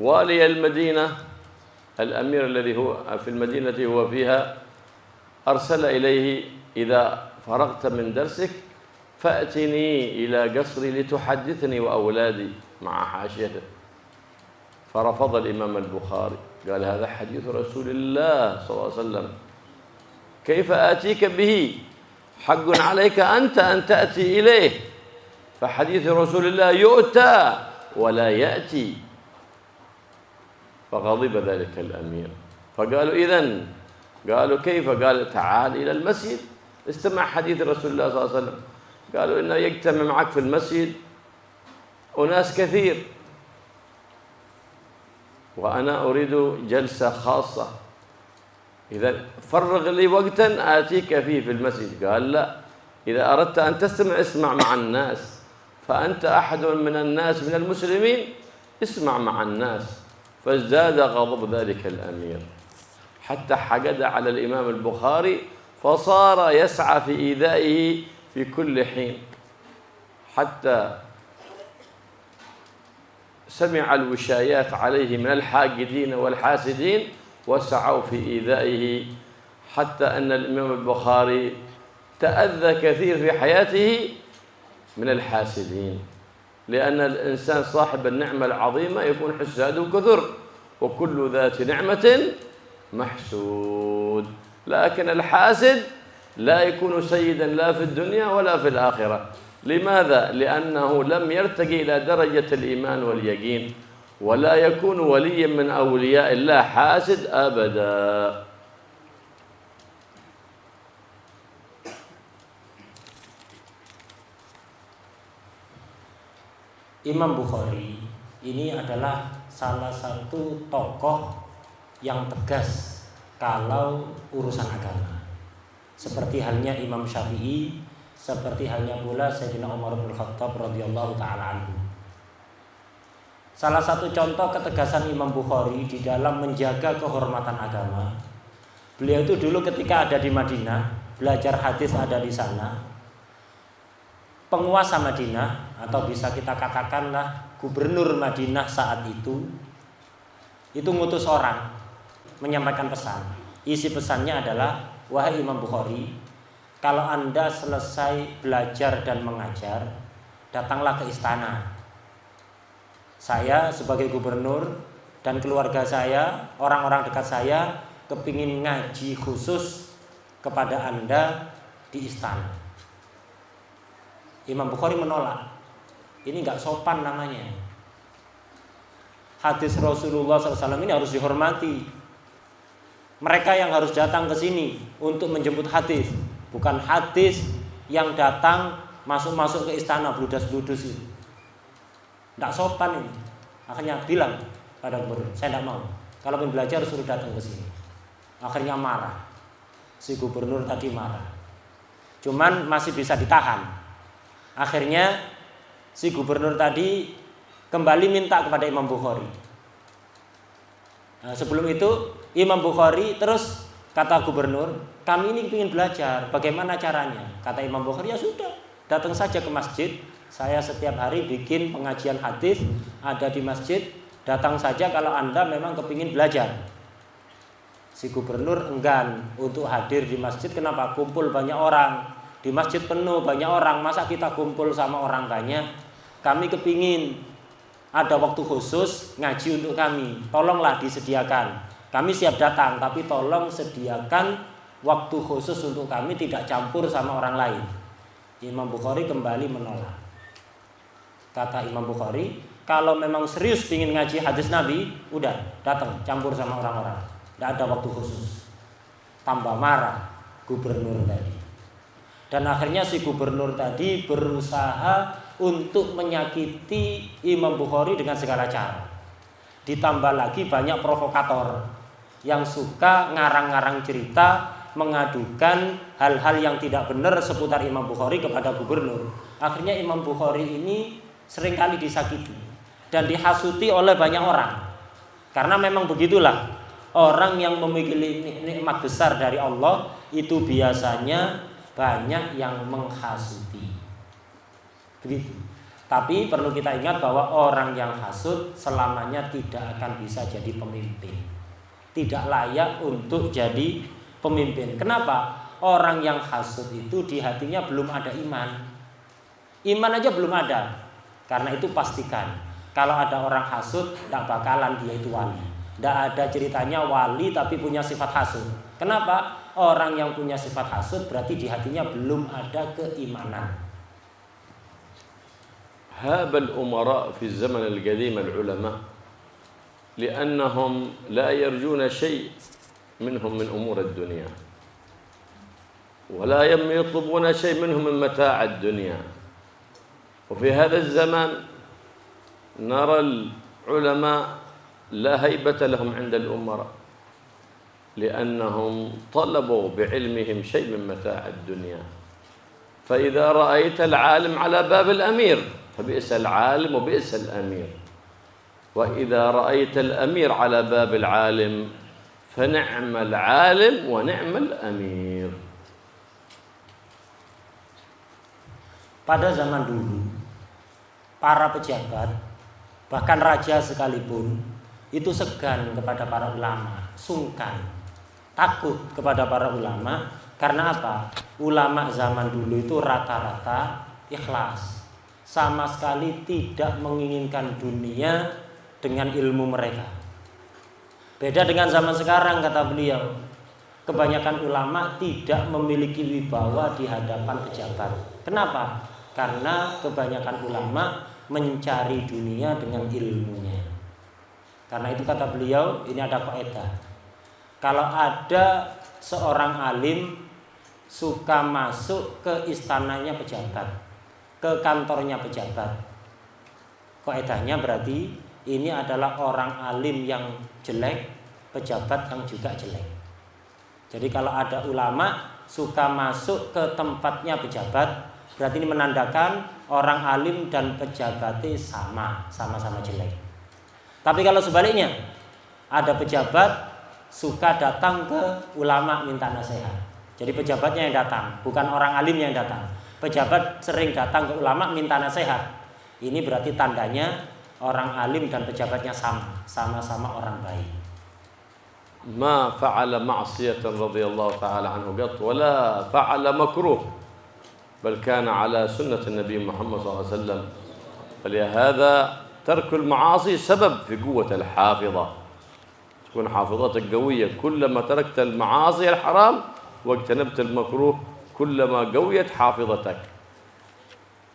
والي المدينة الأمير الذي هو في المدينة التي هو فيها أرسل إليه: إذا فرغت من درسك فأتني إلى قصري لتحدثني وأولادي مع حاشيته. فرفض الإمام البخاري، قال: هذا حديث رسول الله صلى الله عليه وسلم، كيف آتيك به؟ حق عليك أنت أن تأتي إليه، فحديث رسول الله يؤتى ولا يأتي. فغضب ذلك الأمير، فقالوا: إذن؟ قالوا: كيف؟ قال: تعال إلى المسجد استمع حديث رسول الله صلى الله عليه وسلم. قالوا: إنه يجتمع معك في المسجد أناس كثير وأنا أريد جلسة خاصة، إذا فرغ لي وقتا آتيك فيه في المسجد. قال: لا، إذا أردت أن تستمع اسمع مع الناس، فأنت أحد من الناس من المسلمين، اسمع مع الناس. فازداد غضب ذلك الأمير حتى حقد على الإمام البخاري، فصار يسعى في إيذائه في كل حين، حتى سمع الوشايات عليه من الحاقدين والحاسدين وسعوا في إيذائه، حتى أن الإمام البخاري تأذى كثير في حياته من الحاسدين، لأن الإنسان صاحب النعمة العظيمة يكون حساده كثر، وكل ذات نعمة محسود. لكن الحاسد لا يكون سيدا لا في الدنيا ولا في الآخرة. لماذا؟ لأنه لم يرتقي إلى درجة الإيمان واليقين، ولا يكون وليا من أولياء الله حاسد أبدا. Imam Bukhari ini adalah salah satu tokoh yang tegas kalau urusan agama. Seperti halnya Imam Syafi'i, seperti halnya pula Sayyidina Umar bin Khattab radhiyallahu taala anhu. Salah satu contoh ketegasan Imam Bukhari di dalam menjaga kehormatan agama Beliau itu dulu ketika ada di Madinah, belajar hadis ada di sana. Penguasa Madinah atau bisa kita katakanlah gubernur Madinah saat itu ngutus orang menyampaikan pesan. Isi pesannya adalah, wahai Imam Bukhari, kalau Anda selesai belajar dan mengajar, datanglah ke istana. Saya sebagai gubernur dan keluarga saya, orang-orang dekat saya, kepingin ngaji khusus kepada Anda di istana. Imam Bukhari menolak. Ini nggak sopan namanya. Hadis Rasulullah SAW ini harus dihormati. Mereka yang harus datang ke sini untuk menjemput hadis, bukan hadis yang datang masuk-masuk ke istana bludas-bludus itu. Nggak sopan ini. Akhirnya bilang pada gubernur, saya tidak mau. Kalau ingin belajar suruh datang ke sini. Akhirnya marah. Si gubernur tadi marah. Cuman masih bisa ditahan. Akhirnya si gubernur tadi kembali minta kepada Imam Bukhari. Nah, sebelum itu Imam Bukhari terus kata gubernur, kami ini ingin belajar, bagaimana caranya? Kata Imam Bukhari, ya sudah, datang saja ke masjid. Saya setiap hari bikin pengajian hadis ada di masjid. Datang saja kalau Anda memang kepingin belajar. Si gubernur enggan untuk hadir di masjid. Kenapa? Kumpul banyak orang. Di masjid penuh banyak orang. Masa kita kumpul sama orang banyak? Kami kepingin ada waktu khusus ngaji untuk kami. Tolonglah disediakan. Kami siap datang, tapi tolong sediakan waktu khusus untuk kami, tidak campur sama orang lain. Imam Bukhari kembali menolak. Kata Imam Bukhari, kalau memang serius ingin ngaji hadis Nabi, udah datang campur sama orang-orang. Tidak ada waktu khusus. Tambah marah gubernur tadi. Dan akhirnya si gubernur tadi berusaha untuk menyakiti Imam Bukhari dengan segala cara. Ditambah lagi banyak provokator yang suka ngarang-ngarang cerita, mengadukan hal-hal yang tidak benar seputar Imam Bukhari kepada gubernur. Akhirnya Imam Bukhari ini seringkali disakiti dan dihasuti oleh banyak orang. Karena memang begitulah, orang yang memiliki nikmat besar dari Allah itu biasanya banyak yang menghasuti. Begitu. Tapi perlu kita ingat bahwa orang yang hasud selamanya tidak akan bisa jadi pemimpin. Tidak layak untuk jadi pemimpin. Kenapa? Orang yang hasud itu di hatinya belum ada iman. Iman aja belum ada. Karena itu pastikan, kalau ada orang hasud, tidak bakalan dia itu wali. Tidak ada ceritanya wali tapi punya sifat hasud. Kenapa? Orang yang punya sifat hasud berarti di hatinya belum ada keimanan. هاب الأمراء في الزمن القديم العلماء لأنهم لا يرجون شيء منهم من أمور الدنيا ولا يطلبون شيء منهم من متاع الدنيا. وفي هذا الزمان نرى العلماء لا هيبة لهم عند الأمراء لأنهم طلبوا بعلمهم شيء من متاع الدنيا. فإذا رأيت العالم على باب الأمير فبئس العالم وبئس الأمير، وإذا رأيت الأمير على باب العالم فنعم العالم ونعم الأمير. Pada zaman dulu, para pejabat, bahkan raja sekalipun, itu segan kepada para ulama, sungkan, takut kepada para ulama. Karena apa? Ulama zaman dulu itu rata-rata ikhlas, sama sekali tidak menginginkan dunia dengan ilmu mereka. Beda dengan zaman sekarang, kata beliau, kebanyakan ulama tidak memiliki wibawa di hadapan pejabat. Kenapa? Karena kebanyakan ulama mencari dunia dengan ilmunya. Karena itu kata beliau, ini ada kaidah. Kalau ada seorang alim suka masuk ke istananya pejabat, ke kantornya pejabat, kaidahnya berarti ini adalah orang alim yang jelek, pejabat yang juga jelek. Jadi kalau ada ulama suka masuk ke tempatnya pejabat, berarti ini menandakan orang alim dan pejabatnya sama-sama jelek. Tapi kalau sebaliknya, ada pejabat suka datang ke ulama minta nasihat. Jadi pejabatnya yang datang, bukan orang alim yang datang. Pejabat sering datang ke ulama minta nasihat. Ini berarti tandanya orang alim dan pejabatnya sama-sama orang baik. ما فعل معصية رضي الله تعالى عنه قط ولا فعل مكروه بل كان على سنة النبي محمد صلى الله عليه وسلم فلهذا ترك المعاصي سبب في قوة الحافظة تكون حافظتك قوية كلما تركت المعاصي الحرام واجتنبت المكروه كلما قويت حافظتك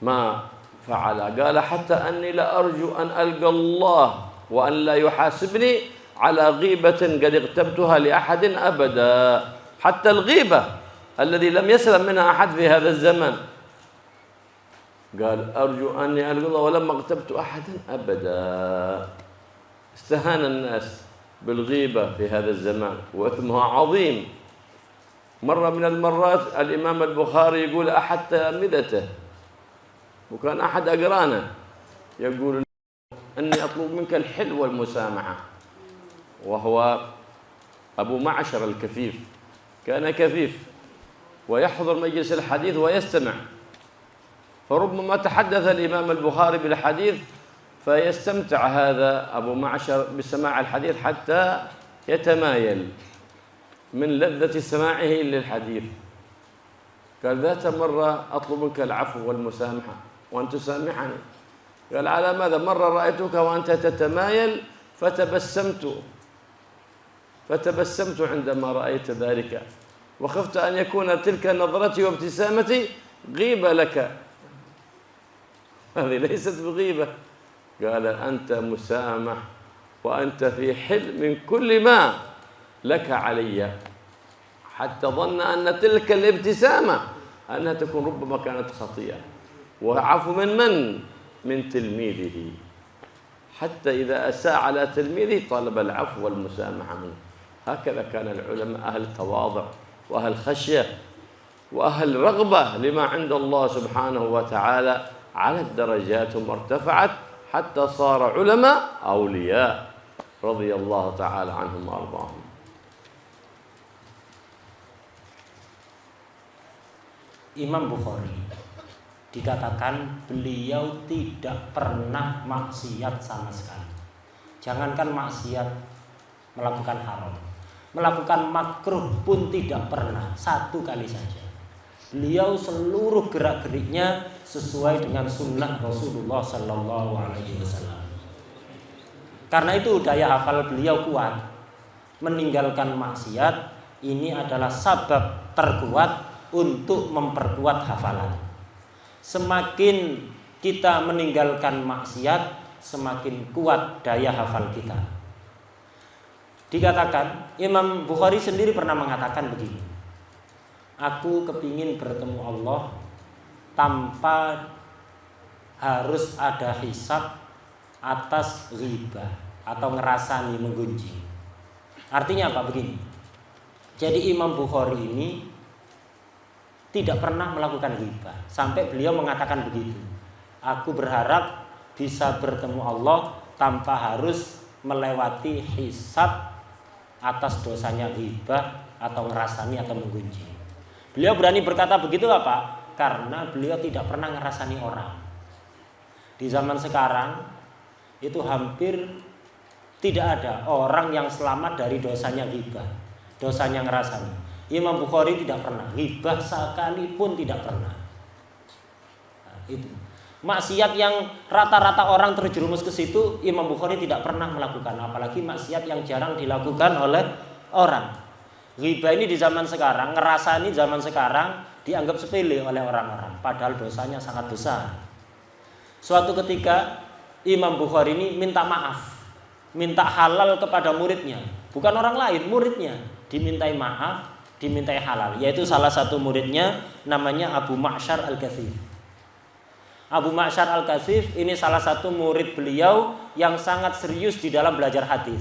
ما فعل قال حتى أني لأرجو أن ألقى الله وأن لا يحاسبني على غيبة قد اغتبتها لأحد أبدا حتى الغيبة الذي لم يسلم منها أحد في هذا الزمن قال أرجو أني ألقى الله ولما اغتبت أحدا أبدا استهان الناس بالغيبة في هذا الزمان وإثمها عظيم مرة من المرات الإمام البخاري يقول أحد تلامذته وكان أحد أقرانه يقول أني أطلب منك الحل والمسامحة وهو أبو معشر الكفيف كان كفيف ويحضر مجلس الحديث ويستمع فربما تحدث الإمام البخاري بالحديث فيستمتع هذا أبو معشر بسماع الحديث حتى يتمايل من لذة سماعه للحديث قال ذات مرة أطلب منك العفو والمسامحة وأن تسامحني قال على ماذا مرة رأيتك وأنت تتمايل فتبسمت عندما رأيت ذلك وخفت أن يكون تلك نظرتي وابتسامتي غيبة لك هذه ليست بغيبة قال أنت مسامح وأنت في حل من كل ما لك علي حتى ظن أن تلك الابتسامة أنها تكون ربما كانت خطيئة وعفو من تلميذه حتى إذا أساء على تلميذه طلب العفو والمسامحة منه هكذا كان العلماء أهل تواضع وأهل خشية وأهل رغبة لما عند الله سبحانه وتعالى على الدرجات ثم ارتفعت حتى صار علماء أولياء رضي الله تعالى عنهم وأرضاهم. Imam Bukhari dikatakan beliau tidak pernah maksiat sama sekali. Jangankan maksiat melakukan haram, melakukan makruh pun tidak pernah, satu kali saja. Beliau seluruh gerak-geriknya sesuai dengan sunnah Rasulullah Sallallahu Alaihi Wasallam. Karena itu daya hafal beliau kuat. Meninggalkan maksiat ini adalah sabab terkuat untuk memperkuat hafalan. Semakin kita meninggalkan maksiat, semakin kuat daya hafal kita. Dikatakan, Imam Bukhari sendiri pernah mengatakan begini, aku kepingin bertemu Allah tanpa harus ada hisab atas ghibah atau ngerasani menggunjing. Artinya apa? Begini, jadi Imam Bukhari ini tidak pernah melakukan ghibah sampai beliau mengatakan begitu, aku berharap bisa bertemu Allah tanpa harus melewati hisab atas dosanya ghibah atau ngerasani atau menggunjing. Beliau berani berkata begitu apa? Karena beliau tidak pernah ngerasani orang. Di zaman sekarang itu hampir tidak ada orang yang selamat dari dosanya ghibah, dosanya ngerasani. Imam Bukhari tidak pernah, ghibah sekalipun tidak pernah. Nah, itu maksiat yang rata-rata orang terjerumus ke situ, Imam Bukhari tidak pernah melakukan, apalagi maksiat yang jarang dilakukan oleh orang. Ghibah ini di zaman sekarang, ngerasani zaman sekarang dianggap sepele oleh orang-orang, padahal dosanya sangat besar. Suatu ketika Imam Bukhari ini minta maaf, minta halal kepada muridnya, bukan orang lain, muridnya dimintai maaf, dimintai halal, yaitu salah satu muridnya namanya Abu Ma'syar Al-Katsif. Abu Ma'syar Al-Katsif ini salah satu murid beliau yang sangat serius di dalam belajar hadis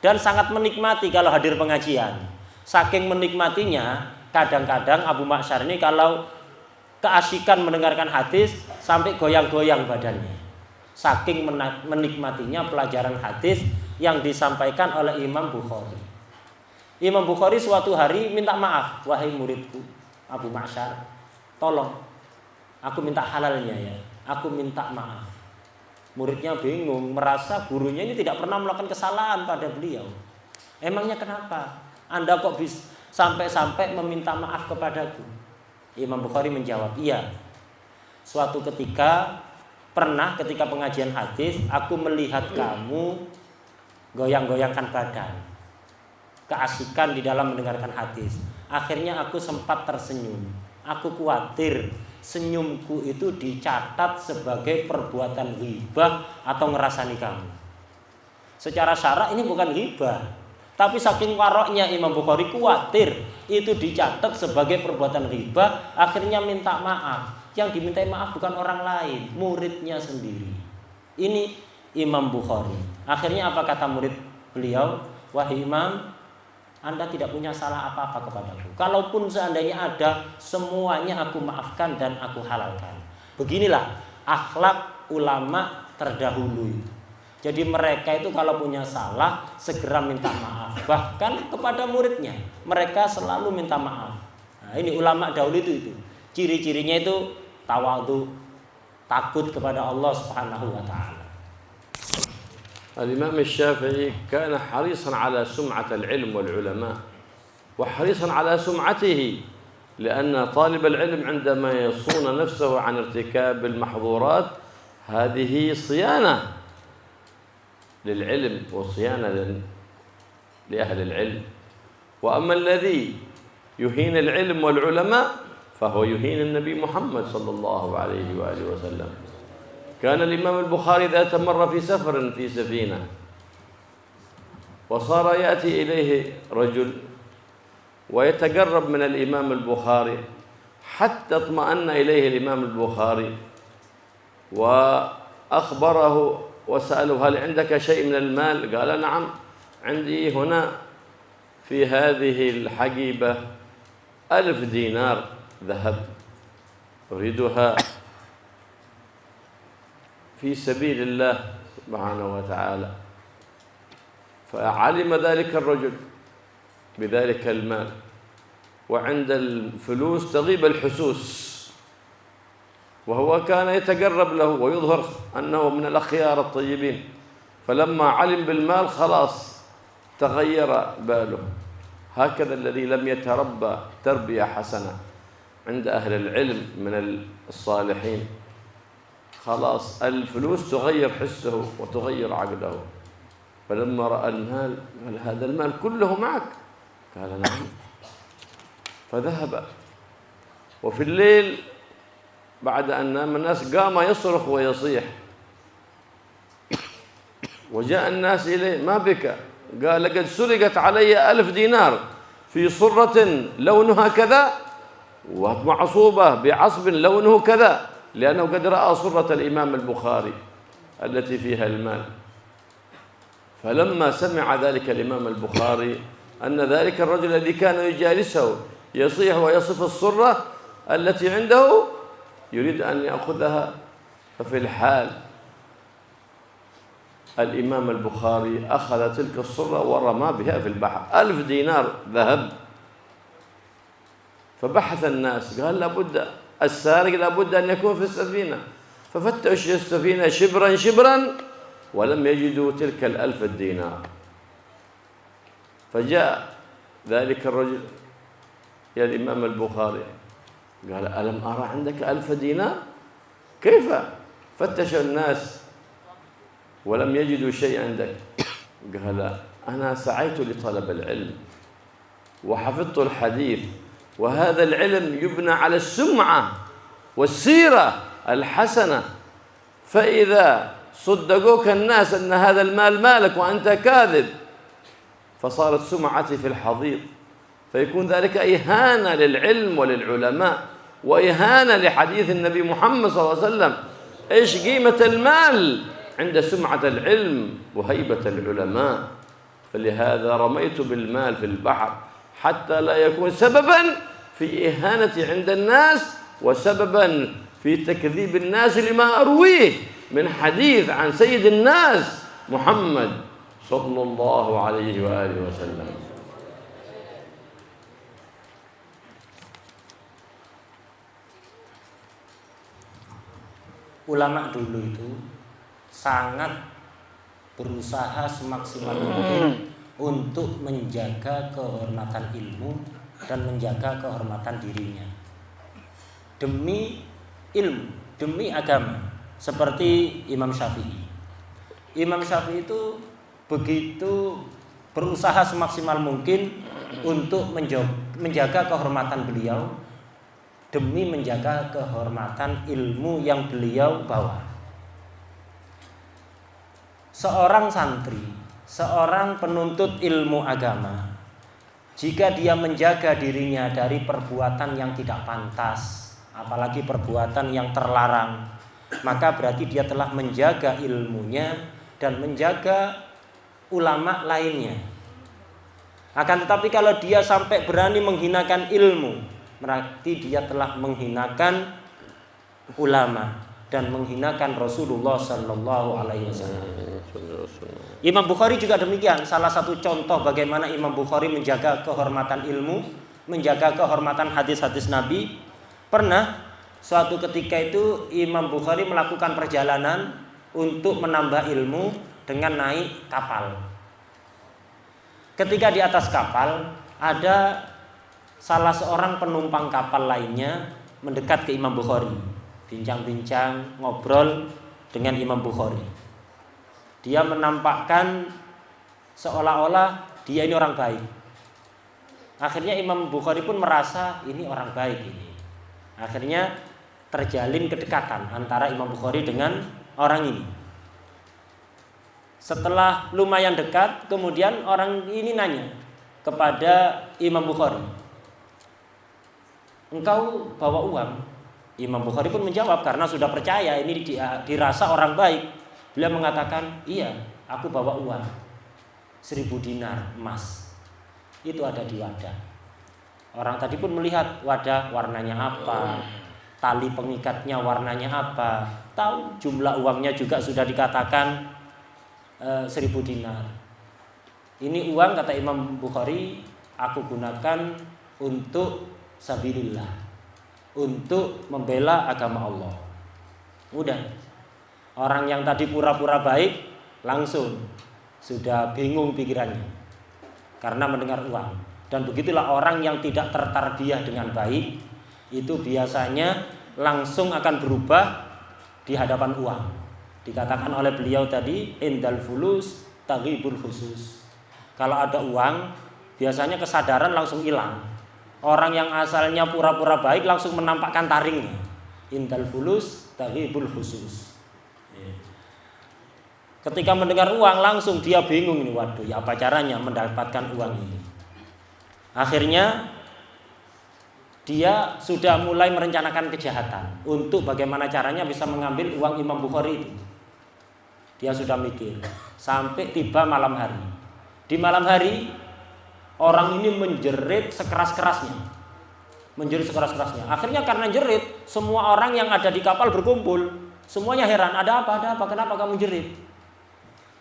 dan sangat menikmati kalau hadir pengajian. Saking menikmatinya, kadang-kadang Abu Ma'syar ini kalau keasikan mendengarkan hadis sampai goyang-goyang badannya. Saking menikmatinya pelajaran hadis yang disampaikan oleh Imam Bukhari. Imam Bukhari suatu hari minta maaf, wahai muridku Abu Ma'syar, tolong aku minta halalnya ya, aku minta maaf. Muridnya bingung, merasa gurunya ini tidak pernah melakukan kesalahan pada beliau. Emangnya kenapa? Anda kok bisa sampai-sampai meminta maaf kepadaku? Imam Bukhari menjawab, iya. Suatu ketika pengajian hadis, aku melihat kamu goyang-goyangkan badan. Keasikan di dalam mendengarkan hadis. Akhirnya aku sempat tersenyum. Aku khawatir senyumku itu dicatat sebagai perbuatan ghibah atau ngerasani kamu. Secara syara ini bukan ghibah, tapi saking waroknya Imam Bukhari khawatir itu dicatat sebagai perbuatan ghibah, akhirnya minta maaf. Yang dimintai maaf bukan orang lain, muridnya sendiri. Ini Imam Bukhari. Akhirnya apa kata murid beliau? Wahai Imam, Anda tidak punya salah apa-apa kepadaku. Kalaupun seandainya ada, semuanya aku maafkan dan aku halalkan. Beginilah akhlak ulama terdahulu. Jadi mereka itu kalau punya salah segera minta maaf. Bahkan kepada muridnya mereka selalu minta maaf. Nah, ini ulama dahulu itu. Ciri-cirinya itu tawadhu, takut kepada Allah Subhanahu wa taala. الإمام الشافعي كان حريصا على سمعة العلم والعلماء وحريصا على سمعته، لأن طالب العلم عندما يصون نفسه عن ارتكاب المحظورات هذه صيانة للعلم وصيانة لأهل العلم. وأما الذي يهين العلم والعلماء فهو يهين النبي محمد صلى الله عليه وآله وسلم. كان الإمام البخاري ذات مرة في سفر في سفينة، وصار يأتي إليه رجل ويتقرب من الإمام البخاري حتى اطمأن إليه الإمام البخاري وأخبره وسأله هل عندك شيء من المال؟ قال نعم، عندي هنا في هذه الحقيبة 1000 دينار ذهب أريدها في سبيل الله سبحانه وتعالى. فعلم ذلك الرجل بذلك المال، وعند الفلوس تغيب الحسوس، وهو كان يتقرب له ويظهر أنه من الأخيار الطيبين. فلما علم بالمال خلاص تغير باله. هكذا الذي لم يتربى تربية حسنة عند أهل العلم من الصالحين خلاص الفلوس تغير حسه وتغير عقله. فلما رأى المال قال هذا المال كله معك؟ قال نعم. فذهب، وفي الليل بعد أن نام الناس قام يصرخ ويصيح، وجاء الناس إليه ما بك؟ قال لقد سرقت علي 1000 دينار في صرة لونها كذا ومعصوبة بعصب لونه كذا، لأنه قد رأى صرة الإمام البخاري التي فيها المال. فلما سمع ذلك الإمام البخاري أن ذلك الرجل الذي كان يجالسه يصيح ويصف الصرة التي عنده يريد أن يأخذها، ففي الحال الإمام البخاري أخذ تلك الصرة ورمى بها في البحر، 1000 دينار ذهب. فبحث الناس، قال لابد السارق لابد أن يكون في السفينة، ففتشوا السفينة شبرا شبرا ولم يجدوا تلك 1000 دينار. فجاء ذلك الرجل إلى الإمام البخاري قال ألم أرى عندك 1000 دينار؟ كيف؟ فتش الناس ولم يجدوا شيء عندك. قال أنا سعيت لطلب العلم وحفظت الحديث، وهذا العلم يبنى على السمعة والسيرة الحسنة، فإذا صدقوك الناس أن هذا المال مالك وأنت كاذب فصارت سمعتي في الحضيض، فيكون ذلك إهانة للعلم وللعلماء وإهانة لحديث النبي محمد صلى الله عليه وسلم. إيش قيمة المال عند سمعة العلم وهيبة العلماء؟ فلهذا رميت بالمال في البحر حتى لا يكون سببا في إهانتي عند الناس وسببا في تكذيب الناس لما أرويه من حديث عن سيد الناس محمد صلى الله عليه وآله وسلم. ulama dulu itu sangat berusaha semaksimal mungkin untuk menjaga kehormatan ilmu dan menjaga kehormatan dirinya demi ilmu, demi agama. Seperti Imam Syafi'i. Imam Syafi'i itu begitu berusaha semaksimal mungkin untuk menjaga kehormatan beliau demi menjaga kehormatan ilmu yang beliau bawa. Seorang santri, seorang penuntut ilmu agama, jika dia menjaga dirinya dari perbuatan yang tidak pantas, apalagi perbuatan yang terlarang, maka berarti dia telah menjaga ilmunya dan menjaga ulama lainnya. Akan tetapi kalau dia sampai berani menghinakan ilmu, berarti dia telah menghinakan ulama dan menghinakan Rasulullah Sallallahu Alaihi Wasallam. Imam Bukhari juga demikian. Salah satu contoh bagaimana Imam Bukhari menjaga kehormatan ilmu, menjaga kehormatan hadis-hadis Nabi. Pernah suatu ketika itu Imam Bukhari melakukan perjalanan untuk menambah ilmu dengan naik kapal. Ketika di atas kapal, ada salah seorang penumpang kapal lainnya mendekat ke Imam Bukhari, bincang-bincang, ngobrol dengan Imam Bukhari. Dia menampakkan seolah-olah dia ini orang baik. Akhirnya Imam Bukhari pun merasa ini orang baik ini. Akhirnya terjalin kedekatan antara Imam Bukhari dengan orang ini. Setelah lumayan dekat, kemudian orang ini nanya kepada Imam Bukhari, "Engkau bawa uang?" Imam Bukhari pun menjawab karena sudah percaya ini dirasa orang baik. Beliau mengatakan, "Iya, aku bawa uang 1000 dinar emas. Itu ada di wadah." Orang tadi pun melihat wadah warnanya apa, tali pengikatnya warnanya apa, tahu jumlah uangnya juga sudah dikatakan 1000 dinar. Ini uang, kata Imam Bukhari, aku gunakan untuk sabilillah, untuk membela agama Allah. Udah, orang yang tadi pura-pura baik langsung sudah bingung pikirannya karena mendengar uang. Dan begitulah orang yang tidak tertarbiyah dengan baik, itu biasanya langsung akan berubah di hadapan uang. Dikatakan oleh beliau tadi, indal fulus taghibul khusus. Kalau ada uang, biasanya kesadaran langsung hilang. Orang yang asalnya pura-pura baik langsung menampakkan taringnya. Indal fulus taghibul khusus. Ketika mendengar uang langsung dia bingung ini, waduh, ya apa caranya mendapatkan uang ini? Akhirnya dia sudah mulai merencanakan kejahatan untuk bagaimana caranya bisa mengambil uang Imam Bukhari itu. Dia sudah mikir sampai tiba malam hari. Di malam hari orang ini menjerit sekeras-kerasnya. Akhirnya karena jerit, semua orang yang ada di kapal berkumpul. Semuanya heran, ada apa, kenapa kamu jerit?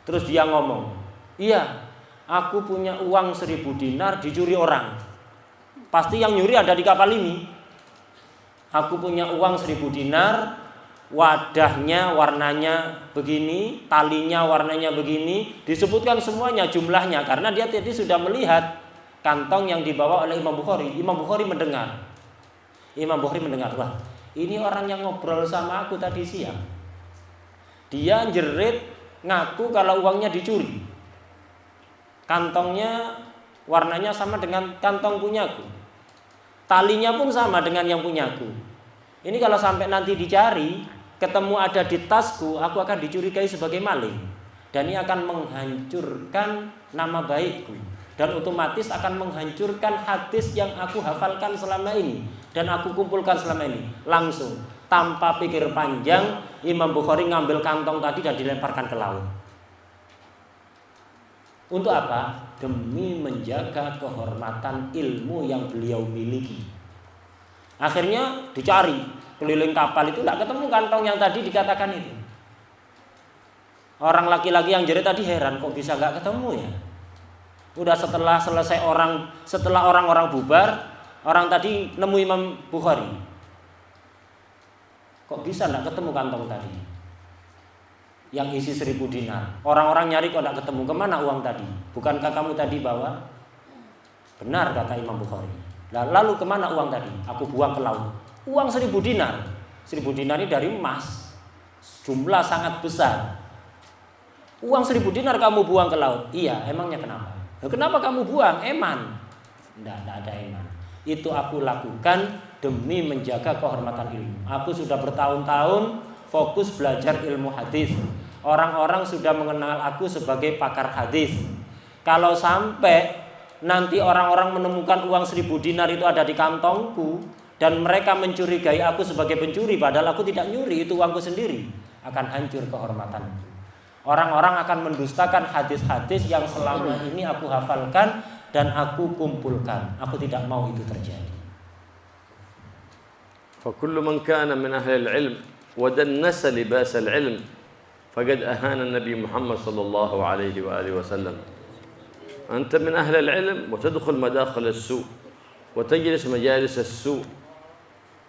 Terus dia ngomong, "Iya, aku punya uang 1000 dinar dicuri orang. Pasti yang nyuri ada di kapal ini. Aku punya uang 1000 dinar, wadahnya warnanya begini, talinya warnanya begini." Disebutkan semuanya jumlahnya karena dia tadi sudah melihat kantong yang dibawa oleh Imam Bukhari. Imam Bukhari mendengar, wah, ini orang yang ngobrol sama aku tadi siang. Dia jerit ngaku kalau uangnya dicuri. Kantongnya warnanya sama dengan kantong punyaku. Talinya pun sama dengan yang punyaku. Ini kalau sampai nanti dicari, ketemu ada di tasku, aku akan dicurigai sebagai maling. Dan ini akan menghancurkan nama baikku. Dan otomatis akan menghancurkan hadis yang aku hafalkan selama ini. Dan aku kumpulkan selama ini. Langsung, tanpa pikir panjang, Imam Bukhari ngambil kantong tadi dan dilemparkan ke laut. Untuk apa? Demi menjaga kehormatan ilmu yang beliau miliki. Akhirnya dicari keliling kapal itu tidak ketemu kantong yang tadi dikatakan itu. Orang laki-laki yang jerit tadi heran, kok bisa nggak ketemu ya? Udah setelah orang-orang bubar, orang tadi nemu Imam Bukhari. Kok bisa enggak ketemu kantong tadi? Yang isi 1000 dinar. Orang-orang nyari kok enggak ketemu. Kemana uang tadi? Bukankah kamu tadi bawa? Benar kata Imam Bukhari. Lalu kemana uang tadi? Aku buang ke laut. Uang 1000 dinar. 1000 dinar ini dari emas. Jumlah sangat besar. Uang 1000 dinar kamu buang ke laut. Iya, emangnya kenapa? Kenapa kamu buang? Eman. Tidak ada eman. Itu aku lakukan demi menjaga kehormatan ilmu. Aku sudah bertahun-tahun fokus belajar ilmu hadis. Orang-orang sudah mengenal aku sebagai pakar hadis. Kalau sampai nanti orang-orang menemukan uang 1000 dinar itu ada di kantongku dan mereka mencurigai aku sebagai pencuri, padahal aku tidak nyuri, itu uangku sendiri, akan hancur kehormatanku. Orang-orang akan mendustakan hadis-hadis yang selama ini aku hafalkan dan aku kumpulkan. Aku tidak mau itu terjadi. فكل من كان من أهل العلم ودنس لباس العلم فقد أهان النبي محمد صلى الله عليه وآله وسلم. أنت من أهل العلم وتدخل مداخل السوء وتجلس مجالس السوء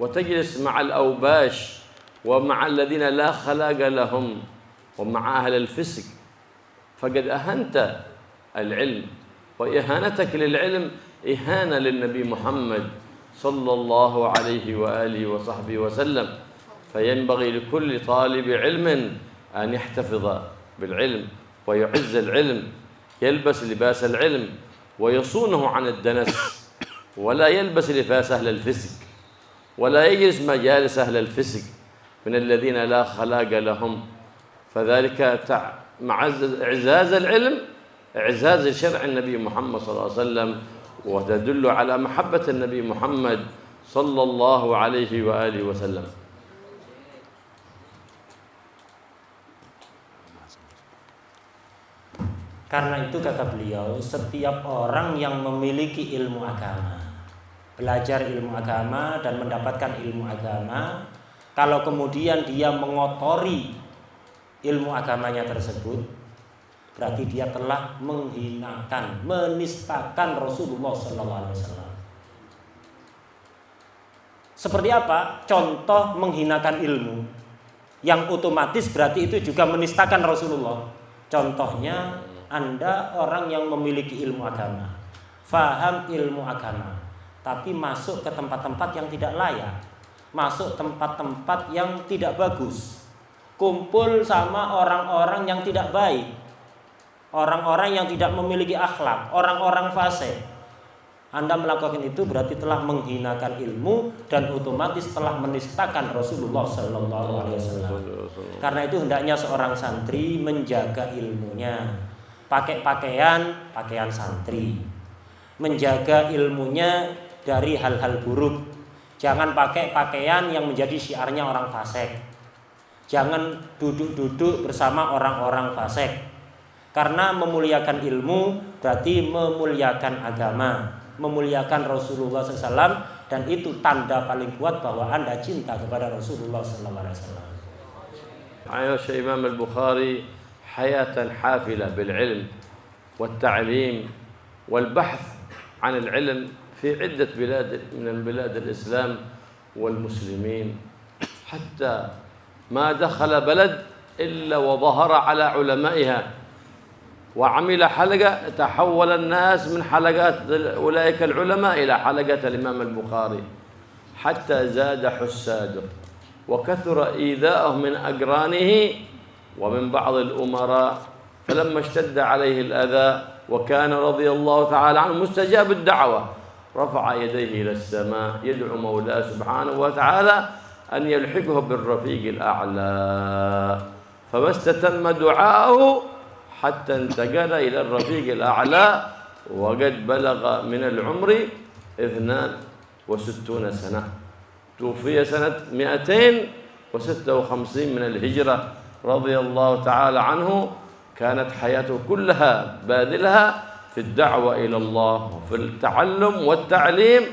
وتجلس مع الأوباش ومع الذين لا خلاق لهم ومع أهل الفسق فقد أهنت العلم، وإهانتك للعلم إهانة للنبي محمد صلى الله عليه وآله وصحبه وسلم. فينبغي لكل طالب علم أن يحتفظ بالعلم ويعز العلم، يلبس لباس العلم ويصونه عن الدنس، ولا يلبس لباس أهل الفسق، ولا يجلس مجالس أهل الفسق من الذين لا خلاق لهم. فذلك مع إعزاز العلم إعزاز شرع النبي محمد صلى الله عليه وسلم، وتدل على محبة النبي محمد صلى الله عليه وآله وسلم. Karena itu kata beliau, setiap orang yang memiliki ilmu agama, belajar ilmu agama dan mendapatkan ilmu agama, kalau kemudian dia mengotori ilmu agamanya tersebut, berarti dia telah menghinakan, menistakan Rasulullah SAW. Seperti apa? Contoh menghinakan ilmu yang otomatis berarti itu juga menistakan Rasulullah. Contohnya, Anda orang yang memiliki ilmu agama, faham ilmu agama, tapi masuk ke tempat-tempat yang tidak layak, masuk tempat-tempat yang tidak bagus, kumpul sama orang-orang yang tidak baik, orang-orang yang tidak memiliki akhlak, orang-orang fasik. Anda melakukan itu berarti telah menghinakan ilmu dan otomatis telah menistakan Rasulullah Sallallahu Alaihi Wasallam. Karena itu hendaknya seorang santri menjaga ilmunya, pakai pakaian santri, menjaga ilmunya dari hal-hal buruk. Jangan pakai pakaian yang menjadi syiarnya orang fasik. Jangan duduk-duduk bersama orang-orang fasik. Karena memuliakan ilmu berarti memuliakan agama, memuliakan Rasulullah SAW, dan itu tanda paling kuat bahwa Anda cinta kepada Rasulullah SAW. عاش إمام البخاري حياة حافلة بالعلم والتعليم والبحث عن العلم في عدة بلاد من بلاد الإسلام والمسلمين، حتى ما دخل بلد إلا وظهر على علمائها، وعمل حلقة تحول الناس من حلقات أولئك العلماء إلى حلقة الإمام البخاري، حتى زاد حساده وكثر إيذاءه من أقرانه ومن بعض الأمراء. فلما اشتد عليه الأذى وكان رضي الله تعالى عنه مستجاب الدعوة، رفع يديه إلى السماء يدعو مولاه سبحانه وتعالى أن يلحقه بالرفيق الأعلى، فما استتم دعاءه حتى انتقل إلى الرفيق الأعلى، وقد بلغ من العمر 62 سنة. توفي سنة 256 من الهجرة رضي الله تعالى عنه. كانت حياته كلها باذلها في الدعوة إلى الله وفي التعلم والتعليم.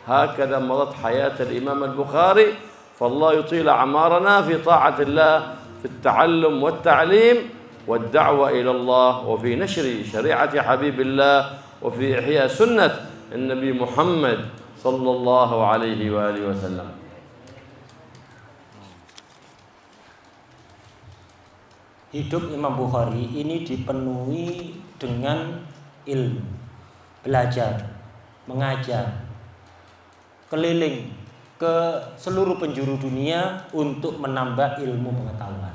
هكذا مضت حياة الإمام البخاري، فالله يطيل أعمارنا في طاعة الله في التعلم والتعليم والدعوة إلى الله وفي نشر شريعة حبيب الله وفي إحياء سنة النبي محمد صلى الله عليه وآله وسلم. hidup Imam Bukhari ini dipenuhi dengan ilmu, belajar, mengajar, keliling ke seluruh penjuru dunia untuk menambah ilmu pengetahuan.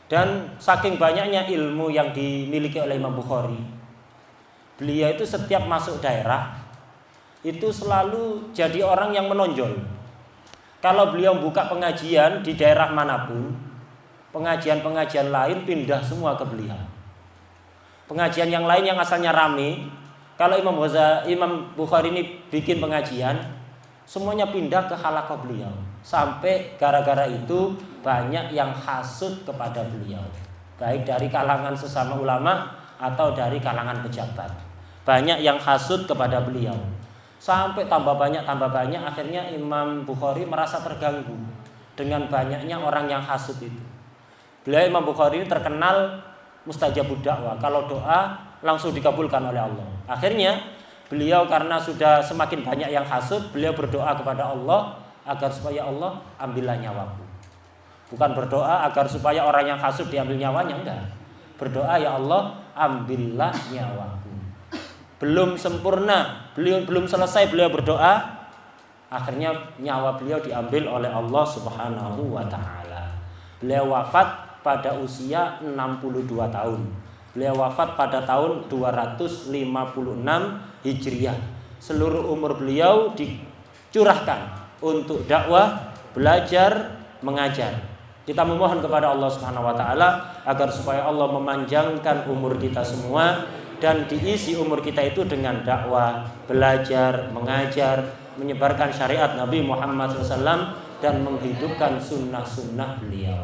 Dan saking banyaknya ilmu yang dimiliki oleh Imam Bukhari, beliau itu setiap masuk daerah itu selalu jadi orang yang menonjol. Kalau beliau buka pengajian di daerah manapun, pengajian-pengajian lain pindah semua ke beliau. Pengajian yang lain yang asalnya rame, kalau Imam Bukhari ini bikin pengajian, semuanya pindah ke halaqah beliau. Sampai gara-gara itu banyak yang hasud kepada beliau, baik dari kalangan sesama ulama atau dari kalangan pejabat. Banyak yang hasud kepada beliau. Sampai tambah banyak, akhirnya Imam Bukhari merasa terganggu dengan banyaknya orang yang hasud itu. Beliau Imam Bukhari terkenal mustajabud dakwah, kalau doa langsung dikabulkan oleh Allah. Akhirnya beliau karena sudah semakin banyak yang hasud, beliau berdoa kepada Allah agar supaya Allah ambillah nyawaku. Bukan berdoa agar supaya orang yang hasud diambil nyawanya, enggak. Berdoa, ya Allah ambillah nyawaku. Belum sempurna, belum selesai beliau berdoa, akhirnya nyawa beliau diambil oleh Allah Subhanahu wa taala. Beliau wafat pada usia 62 tahun. Beliau wafat pada tahun 256 Hijriah. Seluruh umur beliau dicurahkan untuk dakwah, belajar, mengajar. Kita memohon kepada Allah Subhanahu wa taala agar supaya Allah memanjangkan umur kita semua dan diisi umur kita itu dengan dakwah, belajar, mengajar, menyebarkan syariat Nabi Muhammad SAW dan menghidupkan sunnah-sunnah beliau.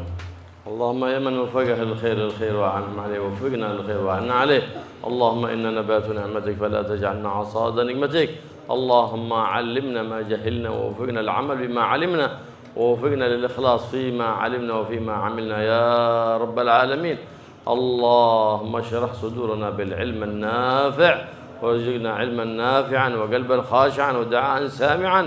اللهم يا من وفقه الخير وعنهم عليه وفقنا للخير وعنا عليه. اللهم إنا نبات نعمتك فلا تجعلنا عصاد نعمتك. اللهم علمنا ما جهلنا ووفقنا العمل بما علمنا ووفقنا للإخلاص فيما علمنا وفيما عملنا يا رب العالمين. اللهم اشرح صدورنا بالعلم النافع وارزقنا علما نافعا وقلبا خاشعا ودعاء سامعا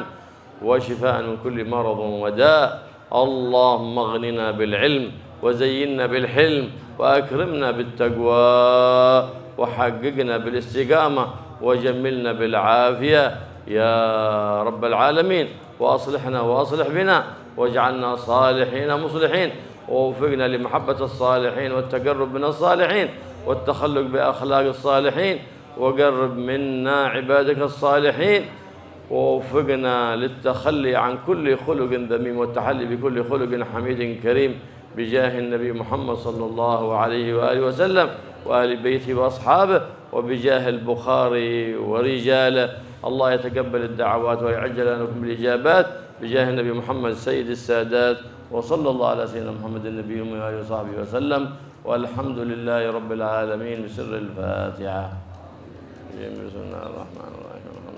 وشفاء من كل مرض وداء. اللهم اغننا بالعلم وزينا بالحلم وأكرمنا بالتقوى وحققنا بالاستقامة وجملنا بالعافية يا رب العالمين. وأصلحنا وأصلح بنا واجعلنا صالحين مصلحين ووفقنا لمحبة الصالحين والتقرب من الصالحين والتخلق بأخلاق الصالحين وقرب منا عبادك الصالحين ووفقنا للتخلي عن كل خلق ذميم والتحلي بكل خلق حميد كريم بجاه النبي محمد صلى الله عليه وآله وسلم وآل بيته وأصحابه وبجاه البخاري ورجاله. الله يتقبل الدعوات ويعجل لكم بالإجابات بجاه النبي محمد سيد السادات. وصلى الله على سيدنا محمد النبي وآله وصحبه وسلم والحمد لله رب العالمين بسر الفاتحة. بسم الله الرحمن الرحيم.